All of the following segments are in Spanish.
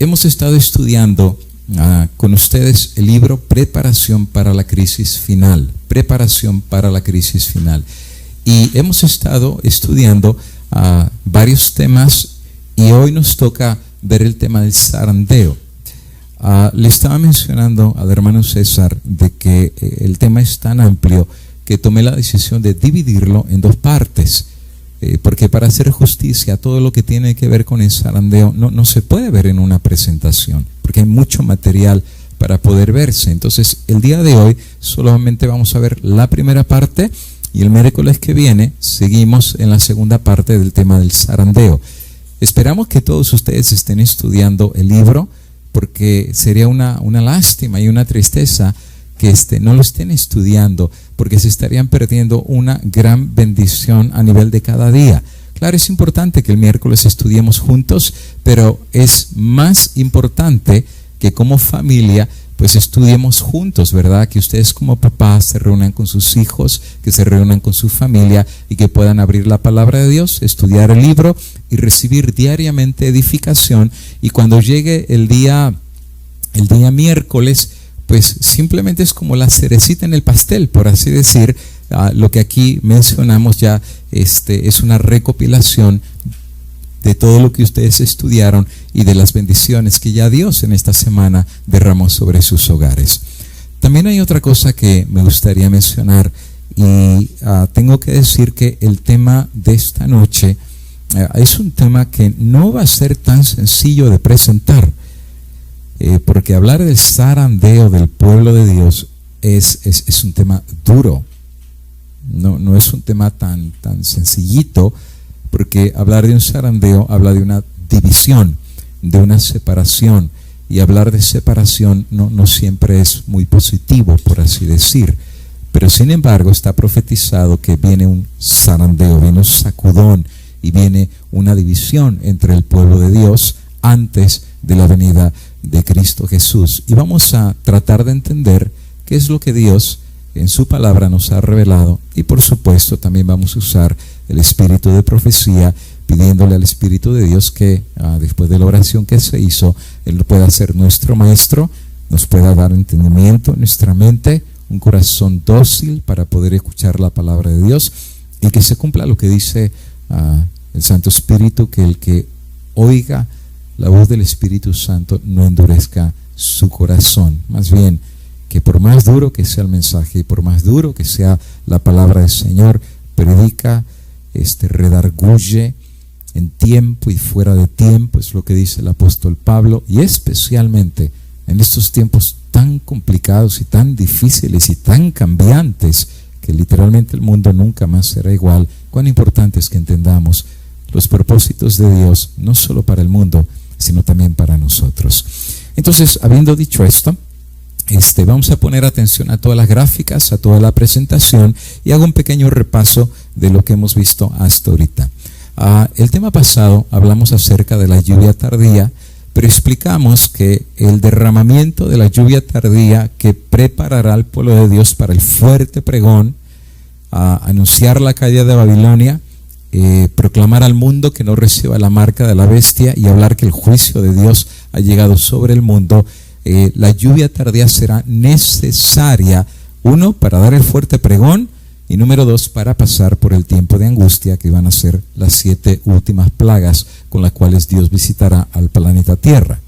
Hemos estado estudiando con ustedes el libro Preparación para la Crisis Final. Preparación para la Crisis Final. Y hemos estado estudiando varios temas y hoy nos toca ver el tema del zarandeo. Le estaba mencionando al hermano César de que el tema es tan amplio que tomé la decisión de dividirlo en dos partes. Porque para hacer justicia a todo lo que tiene que ver con el zarandeo no se puede ver en una presentación, porque hay mucho material para poder verse. Entonces el día de hoy solamente vamos a ver la primera parte y el miércoles que viene seguimos en la segunda parte del tema del zarandeo. Esperamos que todos ustedes estén estudiando el libro, porque sería una lástima y una tristeza que no lo estén estudiando, porque se estarían perdiendo una gran bendición a nivel de cada día. Claro, es importante que el miércoles estudiemos juntos, pero es más importante que como familia pues estudiemos juntos, ¿verdad? Que ustedes como papás se reúnan con sus hijos, que se reúnan con su familia y que puedan abrir la palabra de Dios, estudiar el libro y recibir diariamente edificación. Y cuando llegue el día miércoles, pues simplemente es como la cerecita en el pastel, por así decir. Lo que aquí mencionamos ya es una recopilación de todo lo que ustedes estudiaron y de las bendiciones que ya Dios en esta semana derramó sobre sus hogares. También hay otra cosa que me gustaría mencionar y tengo que decir que el tema de esta noche es un tema que no va a ser tan sencillo de presentar. Porque hablar del zarandeo del pueblo de Dios es un tema duro. No es un tema tan sencillito, porque hablar de un zarandeo habla de una división, de una separación, y hablar de separación no siempre es muy positivo, por así decir. Pero sin embargo está profetizado que viene un zarandeo, viene un sacudón y viene una división entre el pueblo de Dios antes de la venida de Cristo Jesús. Y vamos a tratar de entender qué es lo que Dios en su palabra nos ha revelado, y por supuesto también vamos a usar el espíritu de profecía, pidiéndole al Espíritu de Dios que después de la oración que se hizo, Él pueda ser nuestro maestro, nos pueda dar entendimiento en nuestra mente, un corazón dócil para poder escuchar la palabra de Dios, y que se cumpla lo que dice el Santo Espíritu, que el que oiga la voz del Espíritu Santo no endurezca su corazón. Más bien, que por más duro que sea el mensaje y por más duro que sea la palabra del Señor, predica, redarguye en tiempo y fuera de tiempo, es lo que dice el apóstol Pablo, y especialmente en estos tiempos tan complicados y tan difíciles y tan cambiantes, que literalmente el mundo nunca más será igual. Cuán importante es que entendamos los propósitos de Dios, no solo para el mundo, sino también para nosotros. Entonces, habiendo dicho esto, vamos a poner atención a todas las gráficas, a toda la presentación, y hago un pequeño repaso de lo que hemos visto hasta ahorita. El tema pasado hablamos acerca de la lluvia tardía, pero explicamos que el derramamiento de la lluvia tardía que preparará al pueblo de Dios para el fuerte pregón, anunciar la caída de Babilonia, proclamar al mundo que no reciba la marca de la bestia y hablar que el juicio de Dios ha llegado sobre el mundo. La lluvia tardía será necesaria, uno, para dar el fuerte pregón, y número dos, para pasar por el tiempo de angustia que van a ser las 7 últimas plagas con las cuales Dios visitará al planeta Tierra.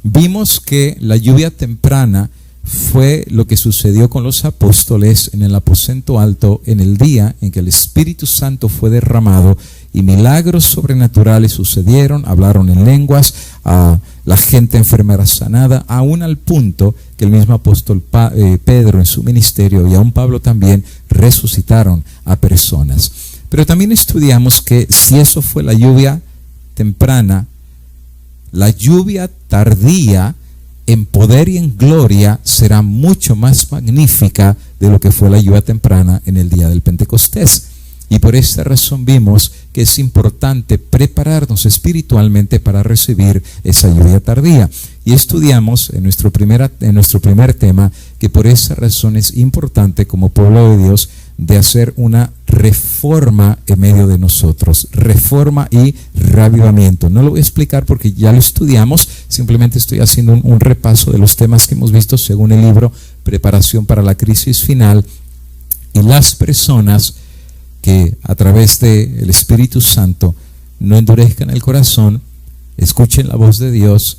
Vimos que la lluvia temprana fue lo que sucedió con los apóstoles en el aposento alto en el día en que el Espíritu Santo fue derramado y milagros sobrenaturales sucedieron, hablaron en lenguas, la gente enferma era sanada, aún al punto que el mismo apóstol Pedro en su ministerio y aún Pablo también resucitaron a personas. Pero también estudiamos que si eso fue la lluvia temprana, la lluvia tardía en poder y en gloria será mucho más magnífica de lo que fue la lluvia temprana en el día del Pentecostés. Y por esta razón vimos que es importante prepararnos espiritualmente para recibir esa lluvia tardía. Y estudiamos en nuestro primer tema que por esa razón es importante como pueblo de Dios de hacer una reforma en medio de nosotros, reforma y reavivamiento. No lo voy a explicar porque ya lo estudiamos, simplemente estoy haciendo un repaso de los temas que hemos visto según el libro Preparación para la Crisis Final. Y las personas que a través del Espíritu Santo no endurezcan el corazón, escuchen la voz de Dios,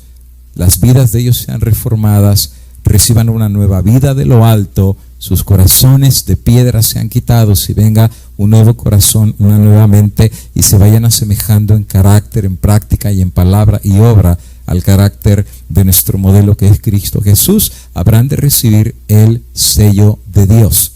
las vidas de ellos sean reformadas, reciban una nueva vida de lo alto, sus corazones de piedra sean quitados y venga un nuevo corazón, una nueva mente, y se vayan asemejando en carácter, en práctica y en palabra y obra al carácter de nuestro modelo que es Cristo Jesús, habrán de recibir el sello de Dios.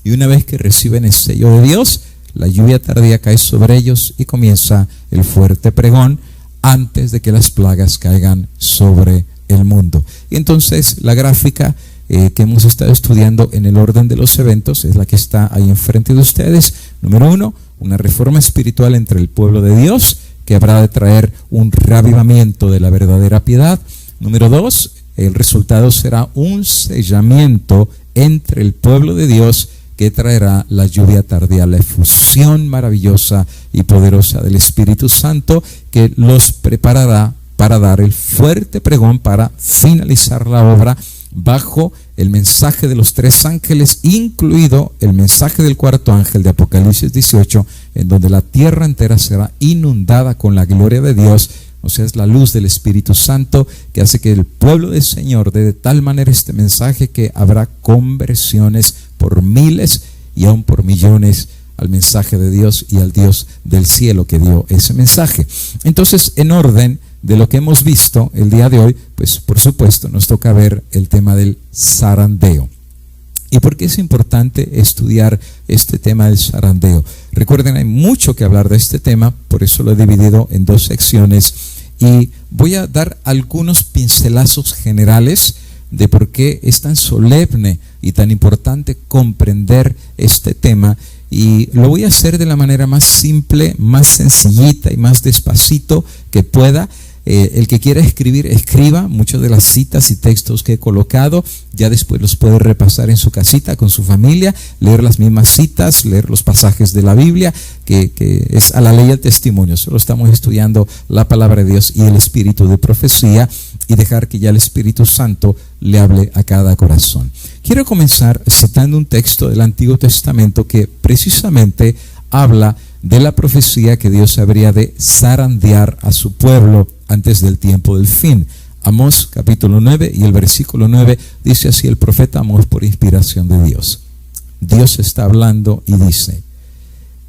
Y una vez que reciben el sello de Dios, la lluvia tardía cae sobre ellos y comienza el fuerte pregón antes de que las plagas caigan sobre el mundo. Y entonces la gráfica que hemos estado estudiando en el orden de los eventos es la que está ahí enfrente de ustedes. Número 1, una reforma espiritual entre el pueblo de Dios que habrá de traer un reavivamiento de la verdadera piedad. Número 2, el resultado será un sellamiento entre el pueblo de Dios que traerá la lluvia tardía, la efusión maravillosa y poderosa del Espíritu Santo que los preparará para dar el fuerte pregón, para finalizar la obra bajo el mensaje de los 3 ángeles, incluido el mensaje del 4.º ángel de Apocalipsis 18, en donde la tierra entera será inundada con la gloria de Dios. O sea, es la luz del Espíritu Santo que hace que el pueblo del Señor dé de tal manera este mensaje que habrá conversiones por miles y aún por millones al mensaje de Dios y al Dios del cielo que dio ese mensaje. Entonces, en orden de lo que hemos visto el día de hoy, pues por supuesto nos toca ver el tema del zarandeo. ¿Y por qué es importante estudiar este tema del zarandeo? Recuerden, hay mucho que hablar de este tema, por eso lo he dividido en 2 secciones y voy a dar algunos pincelazos generales de por qué es tan solemne y tan importante comprender este tema, y lo voy a hacer de la manera más simple, más sencillita y más despacito que pueda. El que quiera escribir, escriba muchas de las citas y textos que he colocado, ya después los puede repasar en su casita con su familia, leer las mismas citas, leer los pasajes de la Biblia, que es a la ley y al testimonio. Solo estamos estudiando la palabra de Dios y el espíritu de profecía, y dejar que ya el Espíritu Santo le hable a cada corazón. Quiero comenzar citando un texto del Antiguo Testamento que precisamente habla de la profecía que Dios habría de zarandear a su pueblo antes del tiempo del fin. Amós capítulo 9 y el versículo 9 dice así el profeta Amós por inspiración de Dios. Dios está hablando y dice: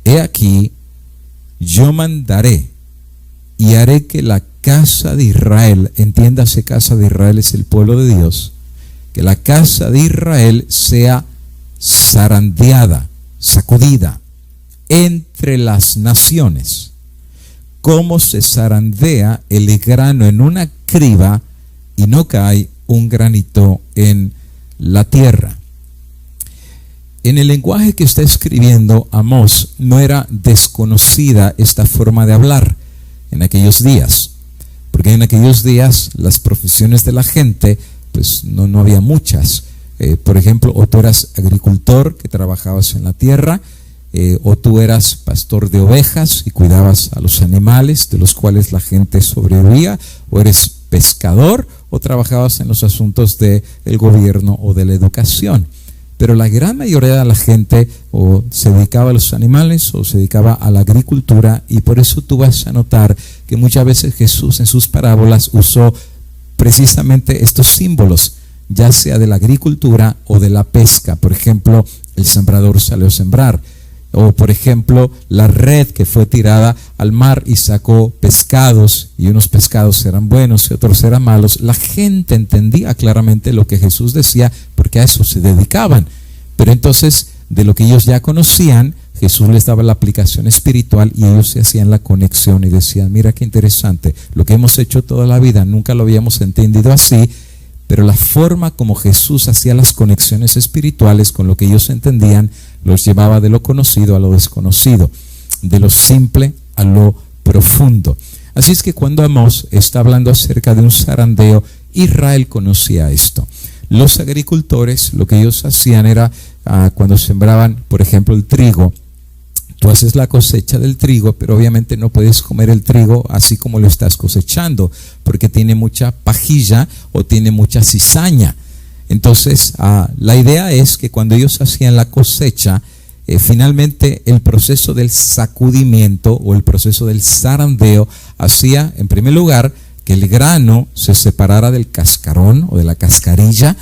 He aquí, yo mandaré y haré que la casa de Israel, entiéndase, casa de Israel es el pueblo de Dios, que la casa de Israel sea zarandeada, sacudida entre las naciones, como se zarandea el grano en una criba y no cae un granito en la tierra. En el lenguaje que está escribiendo Amós no era desconocida esta forma de hablar en aquellos días, porque en aquellos días las profesiones de la gente pues no había muchas. Por ejemplo, o tú eras agricultor que trabajabas en la tierra, o tú eras pastor de ovejas y cuidabas a los animales de los cuales la gente sobrevivía, o eres pescador o trabajabas en los asuntos del gobierno o de la educación. Pero la gran mayoría de la gente o se dedicaba a los animales o se dedicaba a la agricultura, y por eso tú vas a notar que muchas veces Jesús en sus parábolas usó precisamente estos símbolos, ya sea de la agricultura o de la pesca. Por ejemplo, el sembrador salió a sembrar, o por ejemplo la red que fue tirada al mar y sacó pescados, y unos pescados eran buenos y otros eran malos. La gente entendía claramente lo que Jesús decía porque a eso se dedicaban, pero entonces de lo que ellos ya conocían, Jesús les daba la aplicación espiritual y ellos se hacían la conexión y decían: mira qué interesante, lo que hemos hecho toda la vida nunca lo habíamos entendido así, pero la forma como Jesús hacía las conexiones espirituales con lo que ellos entendían los llevaba de lo conocido a lo desconocido, de lo simple a lo profundo. Así es que cuando Amós está hablando acerca de un zarandeo, Israel conocía esto. los agricultores lo que ellos hacían era cuando sembraban, por ejemplo, el trigo. Tú haces la cosecha del trigo, pero obviamente no puedes comer el trigo así como lo estás cosechando, porque tiene mucha pajilla o tiene mucha cizaña. Entonces, la idea es que cuando ellos hacían la cosecha, finalmente el proceso del sacudimiento o el proceso del zarandeo hacía, en primer lugar, que el grano se separara del cascarón o de la cascarilla,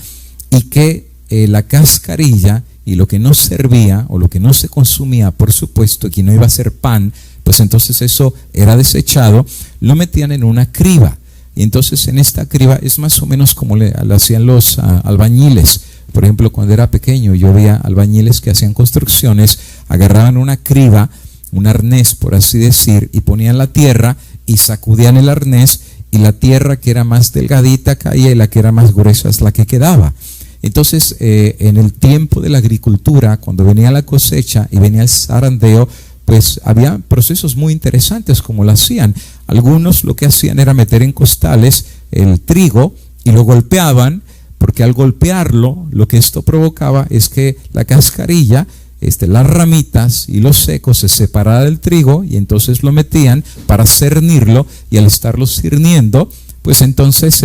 y que la cascarilla y lo que no servía o lo que no se consumía, por supuesto, que no iba a ser pan, pues entonces eso era desechado, lo metían en una criba. Y entonces en esta criba es más o menos como le hacían los albañiles. Por ejemplo, cuando era pequeño yo veía albañiles que hacían construcciones, agarraban una criba, un arnés por así decir, y ponían la tierra y sacudían el arnés, y la tierra que era más delgadita caía y la que era más gruesa es la que quedaba. Entonces, en el tiempo de la agricultura, cuando venía la cosecha y venía el zarandeo, pues había procesos muy interesantes como lo hacían. Algunos lo que hacían era meter en costales el trigo y lo golpeaban, porque al golpearlo, lo que esto provocaba es que la cascarilla, las ramitas y los secos se separaran del trigo, y entonces lo metían para cernirlo, y al estarlo cerniendo, pues entonces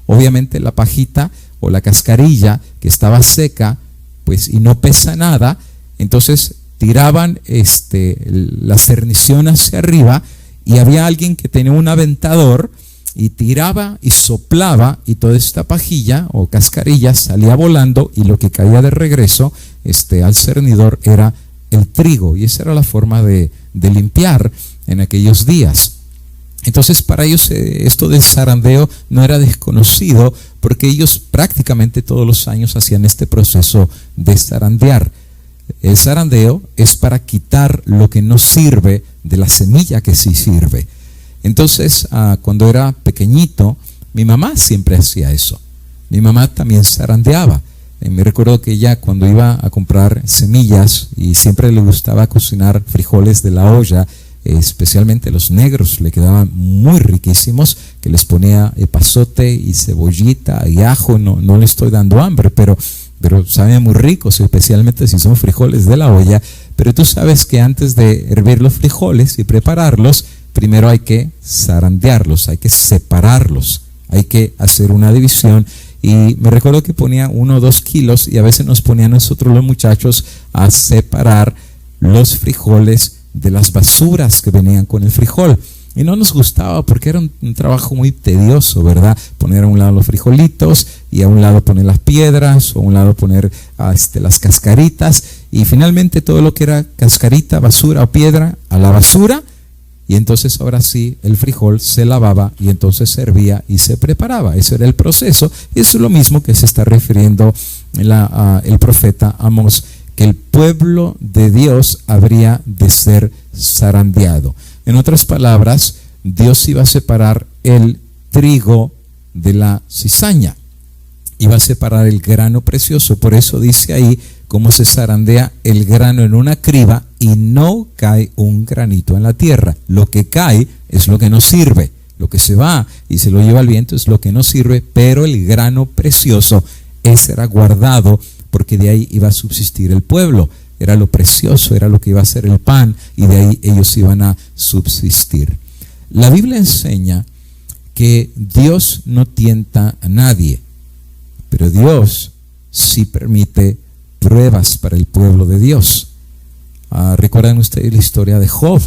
obviamente la pajita o la cascarilla que estaba seca, pues y no pesa nada, entonces tiraban la cernición hacia arriba, y había alguien que tenía un aventador y tiraba y soplaba, y toda esta pajilla o cascarilla salía volando, y lo que caía de regreso al cernidor era el trigo, y esa era la forma de limpiar en aquellos días. Entonces para ellos esto del zarandeo no era desconocido, porque ellos prácticamente todos los años hacían este proceso de zarandear. El zarandeo es para quitar lo que no sirve de la semilla que sí sirve. Entonces cuando era pequeñito, mi mamá siempre hacía eso. Mi mamá también zarandeaba. Me recuerdo que ella, cuando iba a comprar semillas, y siempre le gustaba cocinar frijoles de la olla, especialmente los negros, le quedaban muy riquísimos, que les ponía epazote y cebollita y ajo. No le estoy dando hambre, pero saben muy ricos, especialmente si son frijoles de la olla. Pero tú sabes que antes de hervir los frijoles y prepararlos, primero hay que zarandearlos, hay que separarlos, hay que hacer una división. Y me recuerdo que ponía 1 o 2 kilos, y a veces nos ponían nosotros los muchachos a separar los frijoles de las basuras que venían con el frijol. Y no nos gustaba, porque era un trabajo muy tedioso, ¿verdad? Poner a un lado los frijolitos, y a un lado poner las piedras, o a un lado poner las cascaritas, y finalmente todo lo que era cascarita, basura o piedra, a la basura. Y entonces ahora sí el frijol se lavaba, y entonces servía y se preparaba. Ese era el proceso. Eso es lo mismo que se está refiriendo el profeta Amós, que el pueblo de Dios habría de ser zarandeado. En otras palabras, Dios iba a separar el trigo de la cizaña, iba a separar el grano precioso. Por eso dice ahí cómo se zarandea el grano en una criba, y no cae un granito en la tierra. Lo que cae es lo que no sirve, lo que se va y se lo lleva el viento es lo que no sirve, pero el grano precioso, ese era guardado, porque de ahí iba a subsistir el pueblo. Era lo precioso, era lo que iba a ser el pan, y de ahí ellos iban a subsistir. La Biblia enseña que Dios no tienta a nadie, pero Dios sí permite pruebas para el pueblo de Dios. ¿Recuerdan ustedes la historia de Job?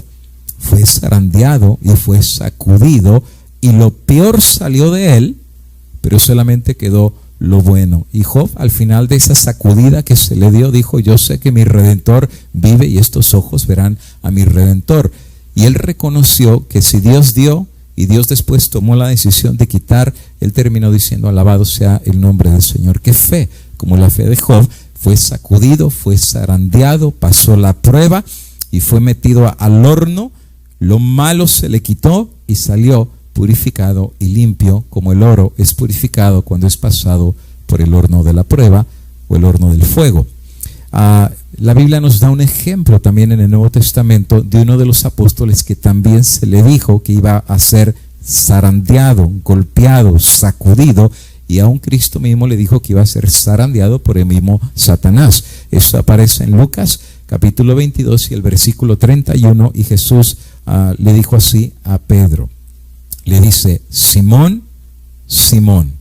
Fue zarandeado y fue sacudido, y lo peor salió de él, pero solamente quedó lo bueno. Y Job, al final de esa sacudida que se le dio, dijo: yo sé que mi Redentor vive, y estos ojos verán a mi Redentor. Y él reconoció que si Dios dio y Dios después tomó la decisión de quitar, él terminó diciendo: alabado sea el nombre del Señor. Qué fe, como la fe de Job. Fue sacudido, fue zarandeado, pasó la prueba y fue metido al horno. Lo malo se le quitó y salió purificado y limpio, como el oro es purificado cuando es pasado por el horno de la prueba o el horno del fuego. La Biblia nos da un ejemplo también en el Nuevo Testamento de uno de los apóstoles que también se le dijo que iba a ser zarandeado, golpeado, sacudido, y aún Cristo mismo le dijo que iba a ser zarandeado por el mismo Satanás. Eso aparece en Lucas capítulo 22 y el versículo 31, y Jesús le dijo así a Pedro. Le dice: Simón, Simón,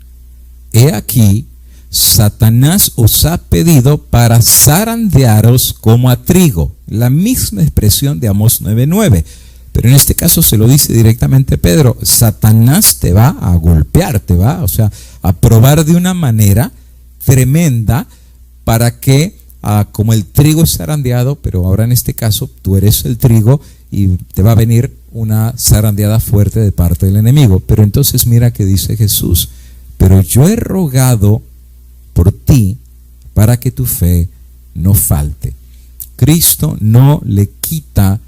he aquí, Satanás os ha pedido para zarandearos como a trigo. La misma expresión de Amós 9:9. Pero en este caso se lo dice directamente Pedro. Satanás te va a golpear, te va, a probar de una manera tremenda para que, como el trigo es zarandeado, pero ahora en este caso tú eres el trigo y te va a venir una zarandeada fuerte de parte del enemigo. Pero entonces mira que dice Jesús: pero yo he rogado por ti para que tu fe no falte. Cristo no le quita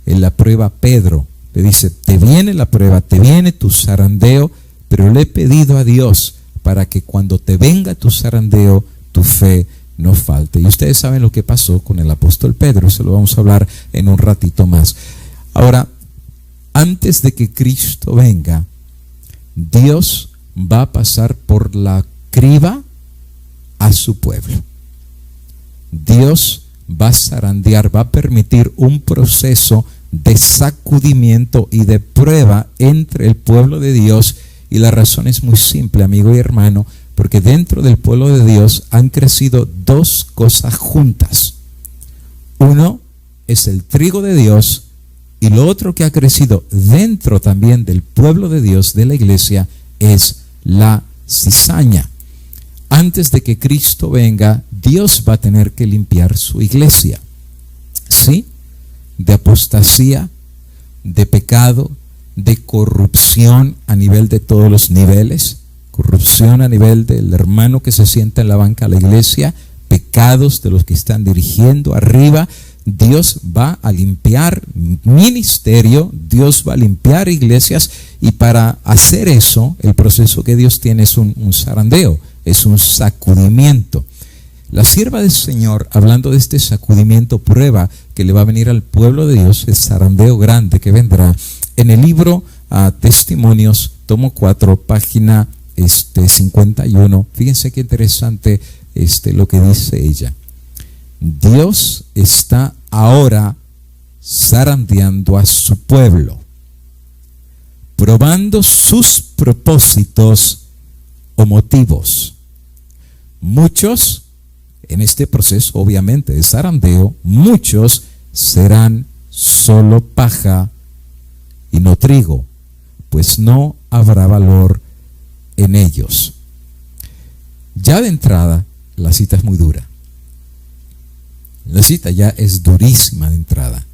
en la prueba a Pedro. Le dice: te viene la prueba, te viene tu zarandeo, pero le he pedido a Dios para que cuando te venga tu zarandeo, tu fe no falte. Y ustedes saben lo que pasó con el apóstol Pedro. Se lo vamos a hablar en un ratito más. Ahora, antes de que Cristo venga, Dios va a pasar por la criba a su pueblo. Dios va a zarandear, va a permitir un proceso de sacudimiento y de prueba entre el pueblo de Dios, y la razón es muy simple, amigo y hermano, porque dentro del pueblo de Dios han crecido dos cosas juntas. Uno es el trigo de Dios, y lo otro que ha crecido dentro también del pueblo de Dios, de la iglesia, es la cizaña. Antes de que Cristo venga, Dios va a tener que limpiar su iglesia, ¿sí?, de apostasía, de pecado, de corrupción a nivel de todos los niveles, corrupción a nivel del hermano que se sienta en la banca de la iglesia, pecados de los que están dirigiendo arriba. Dios va a limpiar ministerio, Dios va a limpiar iglesias, y para hacer eso, el proceso que Dios tiene es un zarandeo, es un sacudimiento. La sierva del Señor, hablando de este sacudimiento, prueba que le va a venir al pueblo de Dios, el zarandeo grande que vendrá, en el libro Testimonios, tomo 4, página 51. Fíjense qué interesante lo que dice ella. Dios está ahora zarandeando a su pueblo, probando sus propósitos o motivos. Muchos, en este proceso obviamente de zarandeo, muchos serán solo paja y no trigo, pues no habrá valor en ellos. Ya de entrada, la cita es muy dura. La cita ya es durísima de entrada.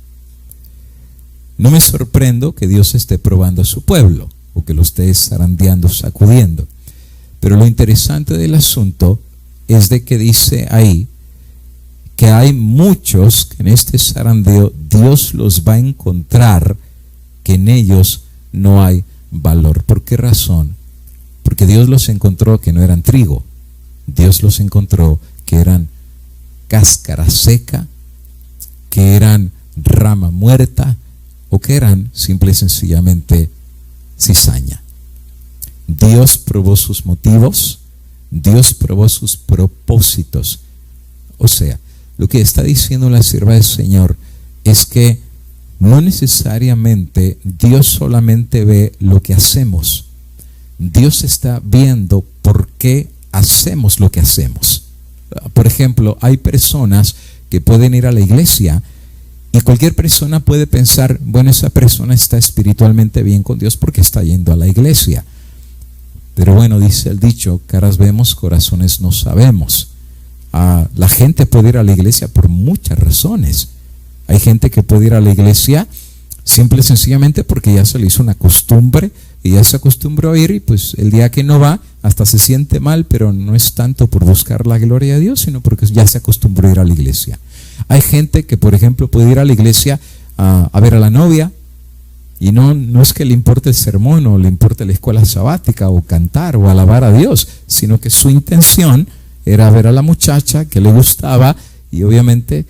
No me sorprendo que Dios esté probando a su pueblo, o que lo esté zarandeando, sacudiendo. Pero lo interesante del asunto es de que dice ahí que hay muchos que en este zarandeo Dios los va a encontrar que en ellos no hay valor. ¿Por qué razón? Porque Dios los encontró que no eran trigo. Dios los encontró que eran cáscara seca, que eran rama muerta, o que eran simple y sencillamente cizaña. Dios probó sus motivos, Dios probó sus propósitos. O sea, lo que está diciendo la sierva del Señor es que no necesariamente Dios solamente ve lo que hacemos. Dios está viendo por qué hacemos lo que hacemos. Por ejemplo, hay personas que pueden ir a la iglesia y cualquier persona puede pensar, bueno, esa persona está espiritualmente bien con Dios porque está yendo a la iglesia. Pero bueno, dice el dicho, caras vemos, corazones no sabemos. La gente puede ir a la iglesia por muchas razones. Hay gente que puede ir a la iglesia simple y sencillamente porque ya se le hizo una costumbre y ya se acostumbró a ir, y pues el día que no va hasta se siente mal, pero no es tanto por buscar la gloria de Dios, sino porque ya se acostumbró a ir a la iglesia. Hay gente que, por ejemplo, puede ir a la iglesia a ver a la novia, y no es que le importe el sermón o le importe la escuela sabática o cantar o alabar a Dios, sino que su intención era ver a la muchacha que le gustaba, y obviamente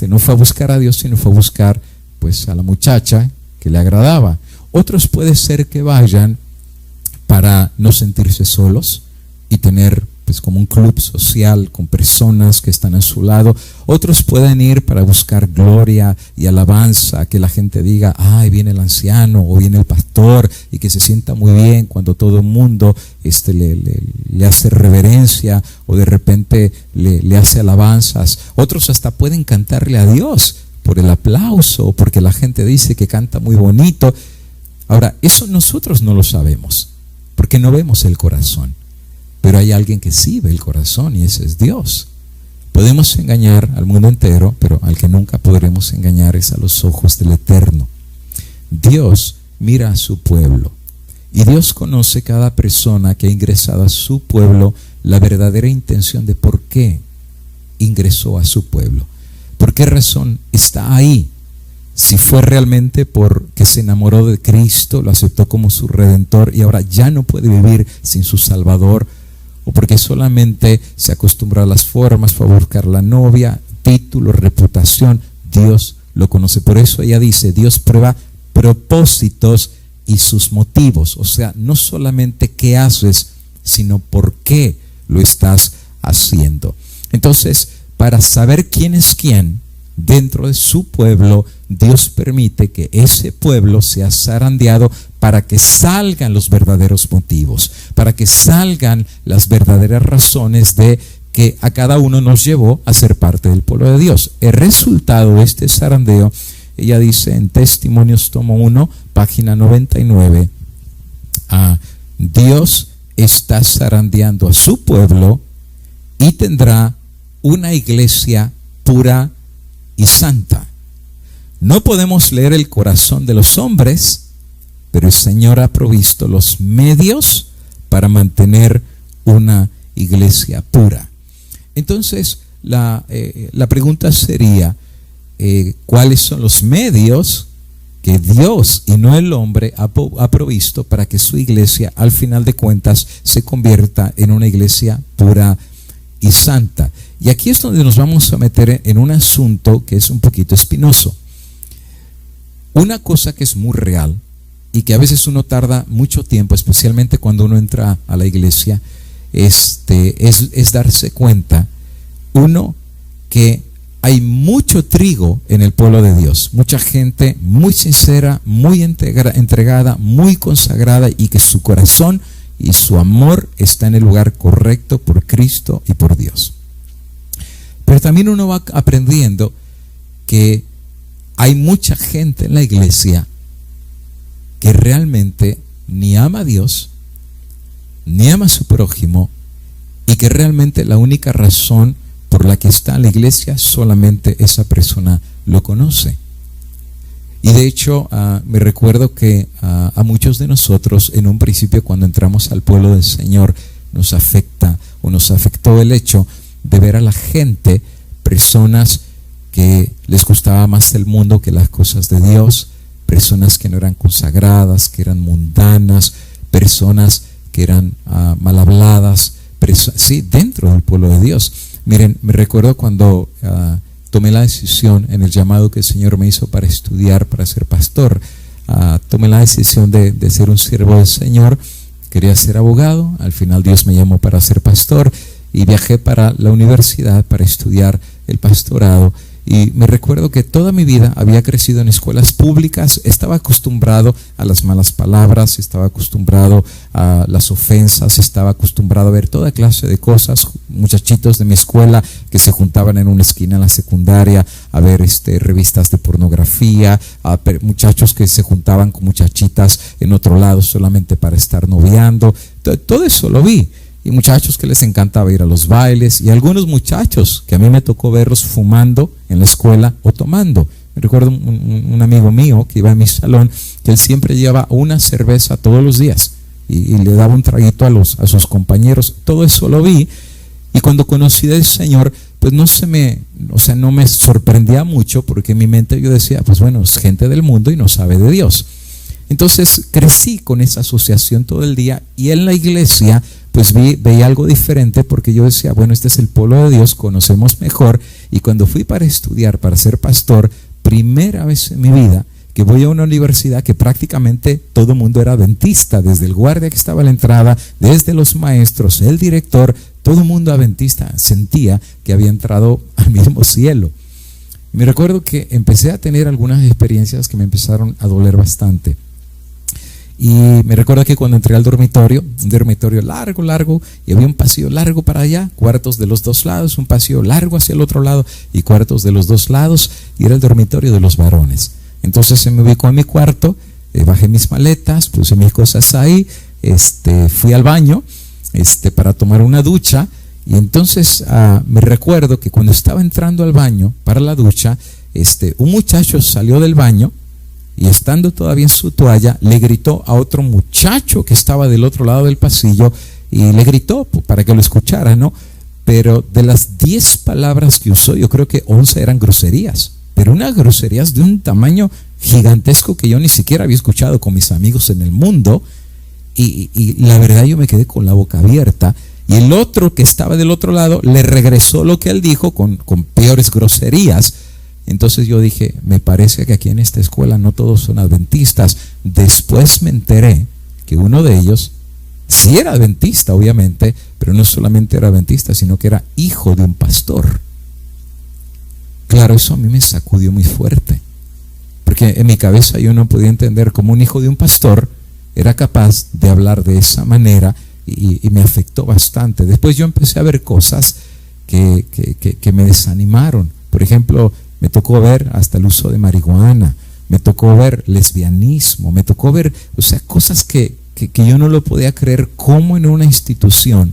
no fue a buscar a Dios, sino fue a buscar pues a la muchacha que le agradaba. Otros puede ser que vayan para no sentirse solos y tener pues como un club social con personas que están a su lado. Otros pueden ir para buscar gloria y alabanza, que la gente diga, ay, viene el anciano o viene el pastor, y que se sienta muy bien cuando todo el mundo le hace reverencia o de repente le hace alabanzas. Otros hasta pueden cantarle a Dios por el aplauso, porque la gente dice que canta muy bonito. Ahora, eso nosotros no lo sabemos, porque no vemos el corazón. Pero hay alguien que sí ve el corazón, y ese es Dios. Podemos engañar al mundo entero, pero al que nunca podremos engañar es a los ojos del Eterno. Dios mira a su pueblo, y Dios conoce cada persona que ha ingresado a su pueblo, la verdadera intención de por qué ingresó a su pueblo. ¿Por qué razón está ahí? Si fue realmente porque se enamoró de Cristo, lo aceptó como su Redentor y ahora ya no puede vivir sin su Salvador, o porque solamente se acostumbró a las formas, fue a buscar la novia, título, reputación. Dios lo conoce. Por eso ella dice, Dios prueba propósitos y sus motivos. O sea, no solamente qué haces, sino por qué lo estás haciendo. Entonces, para saber quién es quién dentro de su pueblo, Dios permite que ese pueblo sea zarandeado para que salgan los verdaderos motivos, para que salgan las verdaderas razones de que a cada uno nos llevó a ser parte del pueblo de Dios. El resultado de este zarandeo, ella dice en Testimonios tomo 1, página 99, Dios está zarandeando a su pueblo y tendrá una iglesia pura y santa. No podemos leer el corazón de los hombres, pero el Señor ha provisto los medios para mantener una iglesia pura. Entonces, la pregunta sería, ¿cuáles son los medios que Dios y no el hombre ha provisto para que su iglesia, al final de cuentas, se convierta en una iglesia pura y santa? Y aquí es donde nos vamos a meter en un asunto que es un poquito espinoso. Una cosa que es muy real y que a veces uno tarda mucho tiempo, especialmente cuando uno entra a la iglesia, es darse cuenta, uno, que hay mucho trigo en el pueblo de Dios, mucha gente muy sincera, muy entregada, muy consagrada, y que su corazón y su amor está en el lugar correcto por Cristo y por Dios. Pero también uno va aprendiendo que hay mucha gente en la iglesia que realmente ni ama a Dios, ni ama a su prójimo, y que realmente la única razón por la que está en la iglesia solamente esa persona lo conoce. Y de hecho, me recuerdo que a muchos de nosotros en un principio, cuando entramos al pueblo del Señor, nos afectó el hecho de ver a la gente, personas que les gustaba más el mundo que las cosas de Dios, personas que no eran consagradas, que eran mundanas, personas que eran mal habladas, sí, dentro del pueblo de Dios. Miren, me recuerdo cuando tomé la decisión en el llamado que el Señor me hizo para estudiar, para ser pastor. Tomé la decisión de ser un siervo del Señor. Quería ser abogado, al final Dios me llamó para ser pastor y viajé para la universidad para estudiar el pastorado. Y me recuerdo que toda mi vida había crecido en escuelas públicas, estaba acostumbrado a las malas palabras, estaba acostumbrado a las ofensas, estaba acostumbrado a ver toda clase de cosas, muchachitos de mi escuela que se juntaban en una esquina en la secundaria a ver revistas de pornografía, muchachos que se juntaban con muchachitas en otro lado solamente para estar noviando, todo eso lo vi. Y muchachos que les encantaba ir a los bailes, y algunos muchachos que a mí me tocó verlos fumando en la escuela o tomando. Me recuerdo un amigo mío que iba a mi salón, que él siempre llevaba una cerveza todos los días y le daba un traguito a sus compañeros. Todo eso lo vi, y cuando conocí del Señor, pues no me sorprendía mucho, porque en mi mente yo decía, pues bueno, es gente del mundo y no sabe de Dios. Entonces crecí con esa asociación todo el día, y en la iglesia pues veía algo diferente, porque yo decía, bueno, este es el pueblo de Dios, conocemos mejor. Y cuando fui para estudiar, para ser pastor, primera vez en mi vida que voy a una universidad que prácticamente todo el mundo era adventista, desde el guardia que estaba a la entrada, desde los maestros, el director, todo el mundo adventista. Sentía que había entrado al mismo cielo. Me recuerdo que empecé a tener algunas experiencias que me empezaron a doler bastante. Y me recuerdo que cuando entré al dormitorio, un dormitorio largo, y había un pasillo largo para allá, cuartos de los dos lados, un pasillo largo hacia el otro lado y cuartos de los dos lados, y era el dormitorio de los varones. Entonces se me ubicó en mi cuarto, bajé mis maletas, puse mis cosas ahí, fui al baño para tomar una ducha, y entonces me recuerdo que cuando estaba entrando al baño para la ducha, un muchacho salió del baño, y estando todavía en su toalla, le gritó a otro muchacho que estaba del otro lado del pasillo, y le gritó para que lo escuchara, ¿no? Pero de las 10 palabras que usó, yo creo que 11 eran groserías, pero unas groserías de un tamaño gigantesco que yo ni siquiera había escuchado con mis amigos en el mundo, y la verdad yo me quedé con la boca abierta, y el otro que estaba del otro lado le regresó lo que él dijo con peores groserías. Entonces yo dije, me parece que aquí en esta escuela no todos son adventistas. Después me enteré que uno de ellos sí era adventista, obviamente, pero no solamente era adventista, sino que era hijo de un pastor. Claro, eso a mí me sacudió muy fuerte, porque en mi cabeza yo no podía entender cómo un hijo de un pastor era capaz de hablar de esa manera, y me afectó bastante. Después yo empecé a ver cosas que me desanimaron. Por ejemplo, me tocó ver hasta el uso de marihuana, me tocó ver lesbianismo, me tocó ver, cosas que yo no lo podía creer, cómo en una institución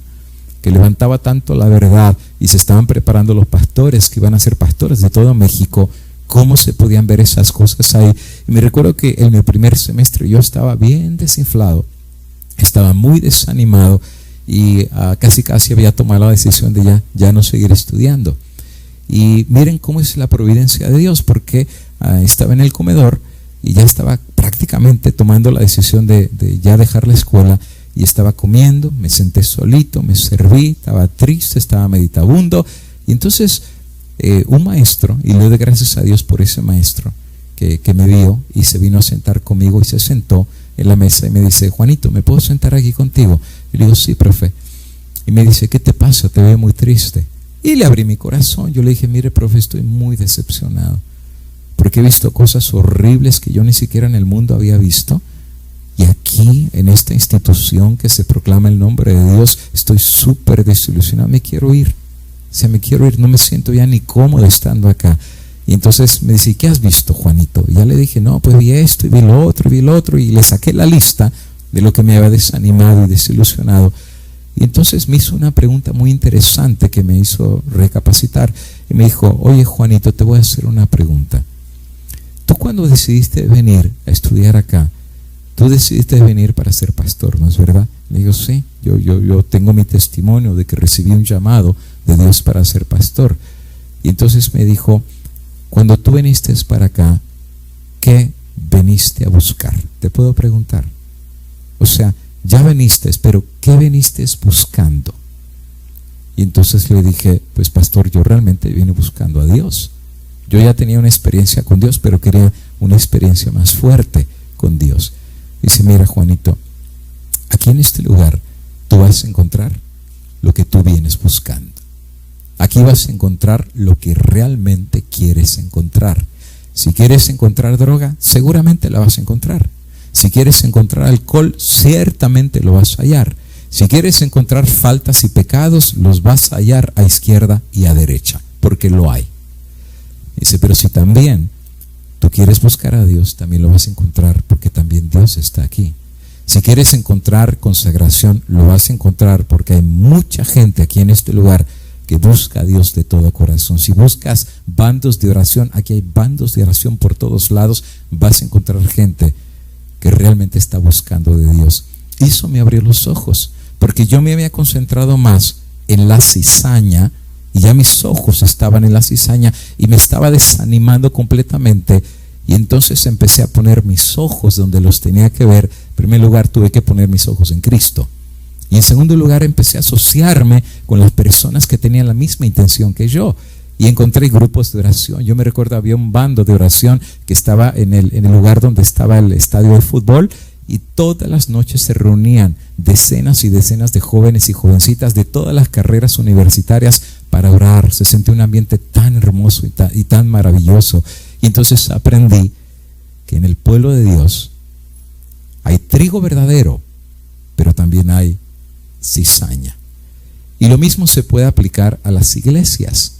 que levantaba tanto la verdad y se estaban preparando los pastores que iban a ser pastores de todo México, cómo se podían ver esas cosas ahí. Y me recuerdo que en mi primer semestre yo estaba bien desinflado, estaba muy desanimado, y casi había tomado la decisión de ya no seguir estudiando. Y miren cómo es la providencia de Dios, porque estaba en el comedor y ya estaba prácticamente tomando la decisión de ya dejar la escuela, y estaba comiendo, me senté solito, me serví, estaba triste, estaba meditabundo, y entonces un maestro, y le doy gracias a Dios por ese maestro que me vio y se vino a sentar conmigo y se sentó en la mesa y me dice, Juanito, ¿me puedo sentar aquí contigo? Y le digo, sí, profe. Y me dice, ¿qué te pasa? Te veo muy triste. Y le abrí mi corazón. Yo le dije, mire, profe, estoy muy decepcionado, porque he visto cosas horribles que yo ni siquiera en el mundo había visto, y aquí en esta institución que se proclama el nombre de Dios estoy súper desilusionado, me quiero ir, me quiero ir, no me siento ya ni cómodo estando acá. Y entonces me dice, ¿qué has visto, Juanito? Y ya le dije, no, pues vi esto y vi lo otro, y le saqué la lista de lo que me había desanimado y desilusionado. Y entonces me hizo una pregunta muy interesante que me hizo recapacitar, y me dijo, oye, Juanito, te voy a hacer una pregunta. Tú, cuando decidiste venir a estudiar acá, tú decidiste venir para ser pastor, ¿no es verdad? Le digo, sí, yo tengo mi testimonio de que recibí un llamado de Dios para ser pastor. Y entonces me dijo, cuando tú viniste para acá, ¿qué veniste a buscar? Te puedo preguntar. Ya viniste, pero ¿qué viniste buscando? Y entonces le dije, pues pastor, yo realmente vine buscando a Dios. Yo ya tenía una experiencia con Dios, pero quería una experiencia más fuerte con Dios. Dice, mira, Juanito, aquí en este lugar tú vas a encontrar lo que tú vienes buscando. Aquí vas a encontrar lo que realmente quieres encontrar. Si quieres encontrar droga, seguramente la vas a encontrar. Si quieres encontrar alcohol, ciertamente lo vas a hallar. Si quieres encontrar faltas y pecados, los vas a hallar a izquierda y a derecha, porque lo hay. Dice, pero si también tú quieres buscar a Dios, también lo vas a encontrar, porque también Dios está aquí. Si quieres encontrar consagración, lo vas a encontrar, porque hay mucha gente aquí en este lugar que busca a Dios de todo corazón. Si buscas bandos de oración, aquí hay bandos de oración por todos lados, vas a encontrar gente que realmente está buscando de Dios. Eso me abrió los ojos, porque yo me había concentrado más en la cizaña, y ya mis ojos estaban en la cizaña y me estaba desanimando completamente. Y entonces empecé a poner mis ojos donde los tenía que ver. En primer lugar, tuve que poner mis ojos en Cristo, y en segundo lugar empecé a asociarme con las personas que tenían la misma intención que yo. y encontré grupos de oración. Yo me recuerdo, había un bando de oración que estaba en el lugar donde estaba el estadio de fútbol, y todas las noches se reunían decenas y decenas de jóvenes y jovencitas de todas las carreras universitarias para orar. Se sentía un ambiente tan hermoso y tan maravilloso. Y entonces aprendí que en el pueblo de Dios hay trigo verdadero, pero también hay cizaña. Y lo mismo se puede aplicar a las iglesias.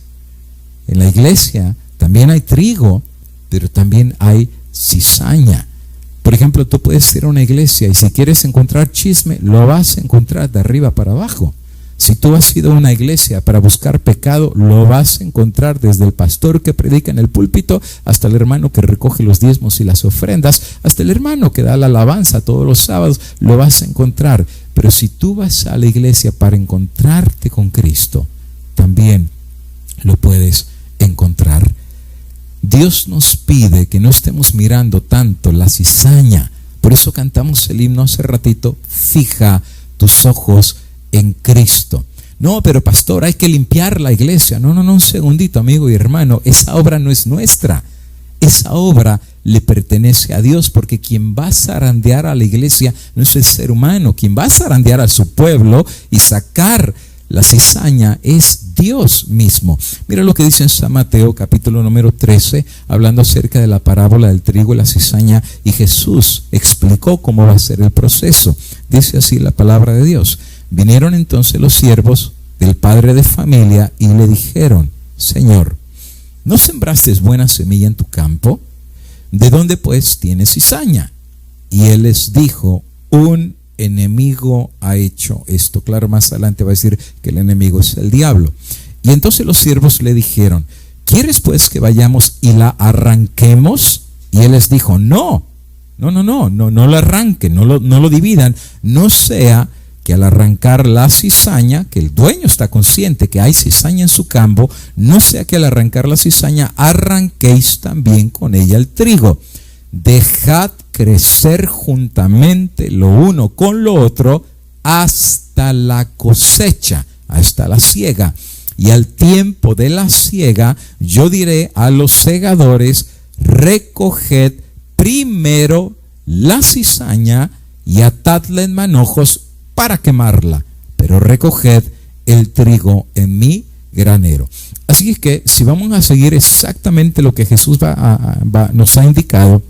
En la iglesia también hay trigo, pero también hay cizaña. Por ejemplo, tú puedes ir a una iglesia y si quieres encontrar chisme, lo vas a encontrar de arriba para abajo. Si tú has ido a una iglesia para buscar pecado, lo vas a encontrar desde el pastor que predica en el púlpito, hasta el hermano que recoge los diezmos y las ofrendas, hasta el hermano que da la alabanza todos los sábados, lo vas a encontrar. Pero si tú vas a la iglesia para encontrarte con Cristo, también lo puedes encontrar. Dios nos pide que no estemos mirando tanto la cizaña. Por eso cantamos el himno hace ratito: fija tus ojos en Cristo. No, pero pastor, hay que limpiar la iglesia. No, un segundito, amigo y hermano. Esa obra no es nuestra. Esa obra le pertenece a Dios, porque quien va a zarandear a la iglesia no es el ser humano. Quien va a zarandear a su pueblo y sacar la cizaña es Dios mismo. Mira lo que dice en San Mateo capítulo número 13, hablando acerca de la parábola del trigo y la cizaña, y Jesús explicó cómo va a ser el proceso. Dice así la palabra de Dios: vinieron entonces los siervos del padre de familia y le dijeron: Señor, ¿no sembraste buena semilla en tu campo? ¿De dónde pues tienes cizaña? Y él les dijo: un enemigo ha hecho esto. Claro, más adelante va a decir que el enemigo es el diablo. Y entonces los siervos le dijeron: ¿quieres pues que vayamos y la arranquemos? Y él les dijo: no la arranquen, no lo dividan, no sea que al arrancar la cizaña, que el dueño está consciente que hay cizaña en su campo, no sea que al arrancar la cizaña arranquéis también con ella el trigo. Dejad crecer juntamente lo uno con lo otro hasta la cosecha, hasta la siega. Y al tiempo de la siega yo diré a los segadores: recoged primero la cizaña y atadla en manojos para quemarla, pero recoged el trigo en mi granero. Así es que si vamos a seguir exactamente lo que Jesús nos ha indicado,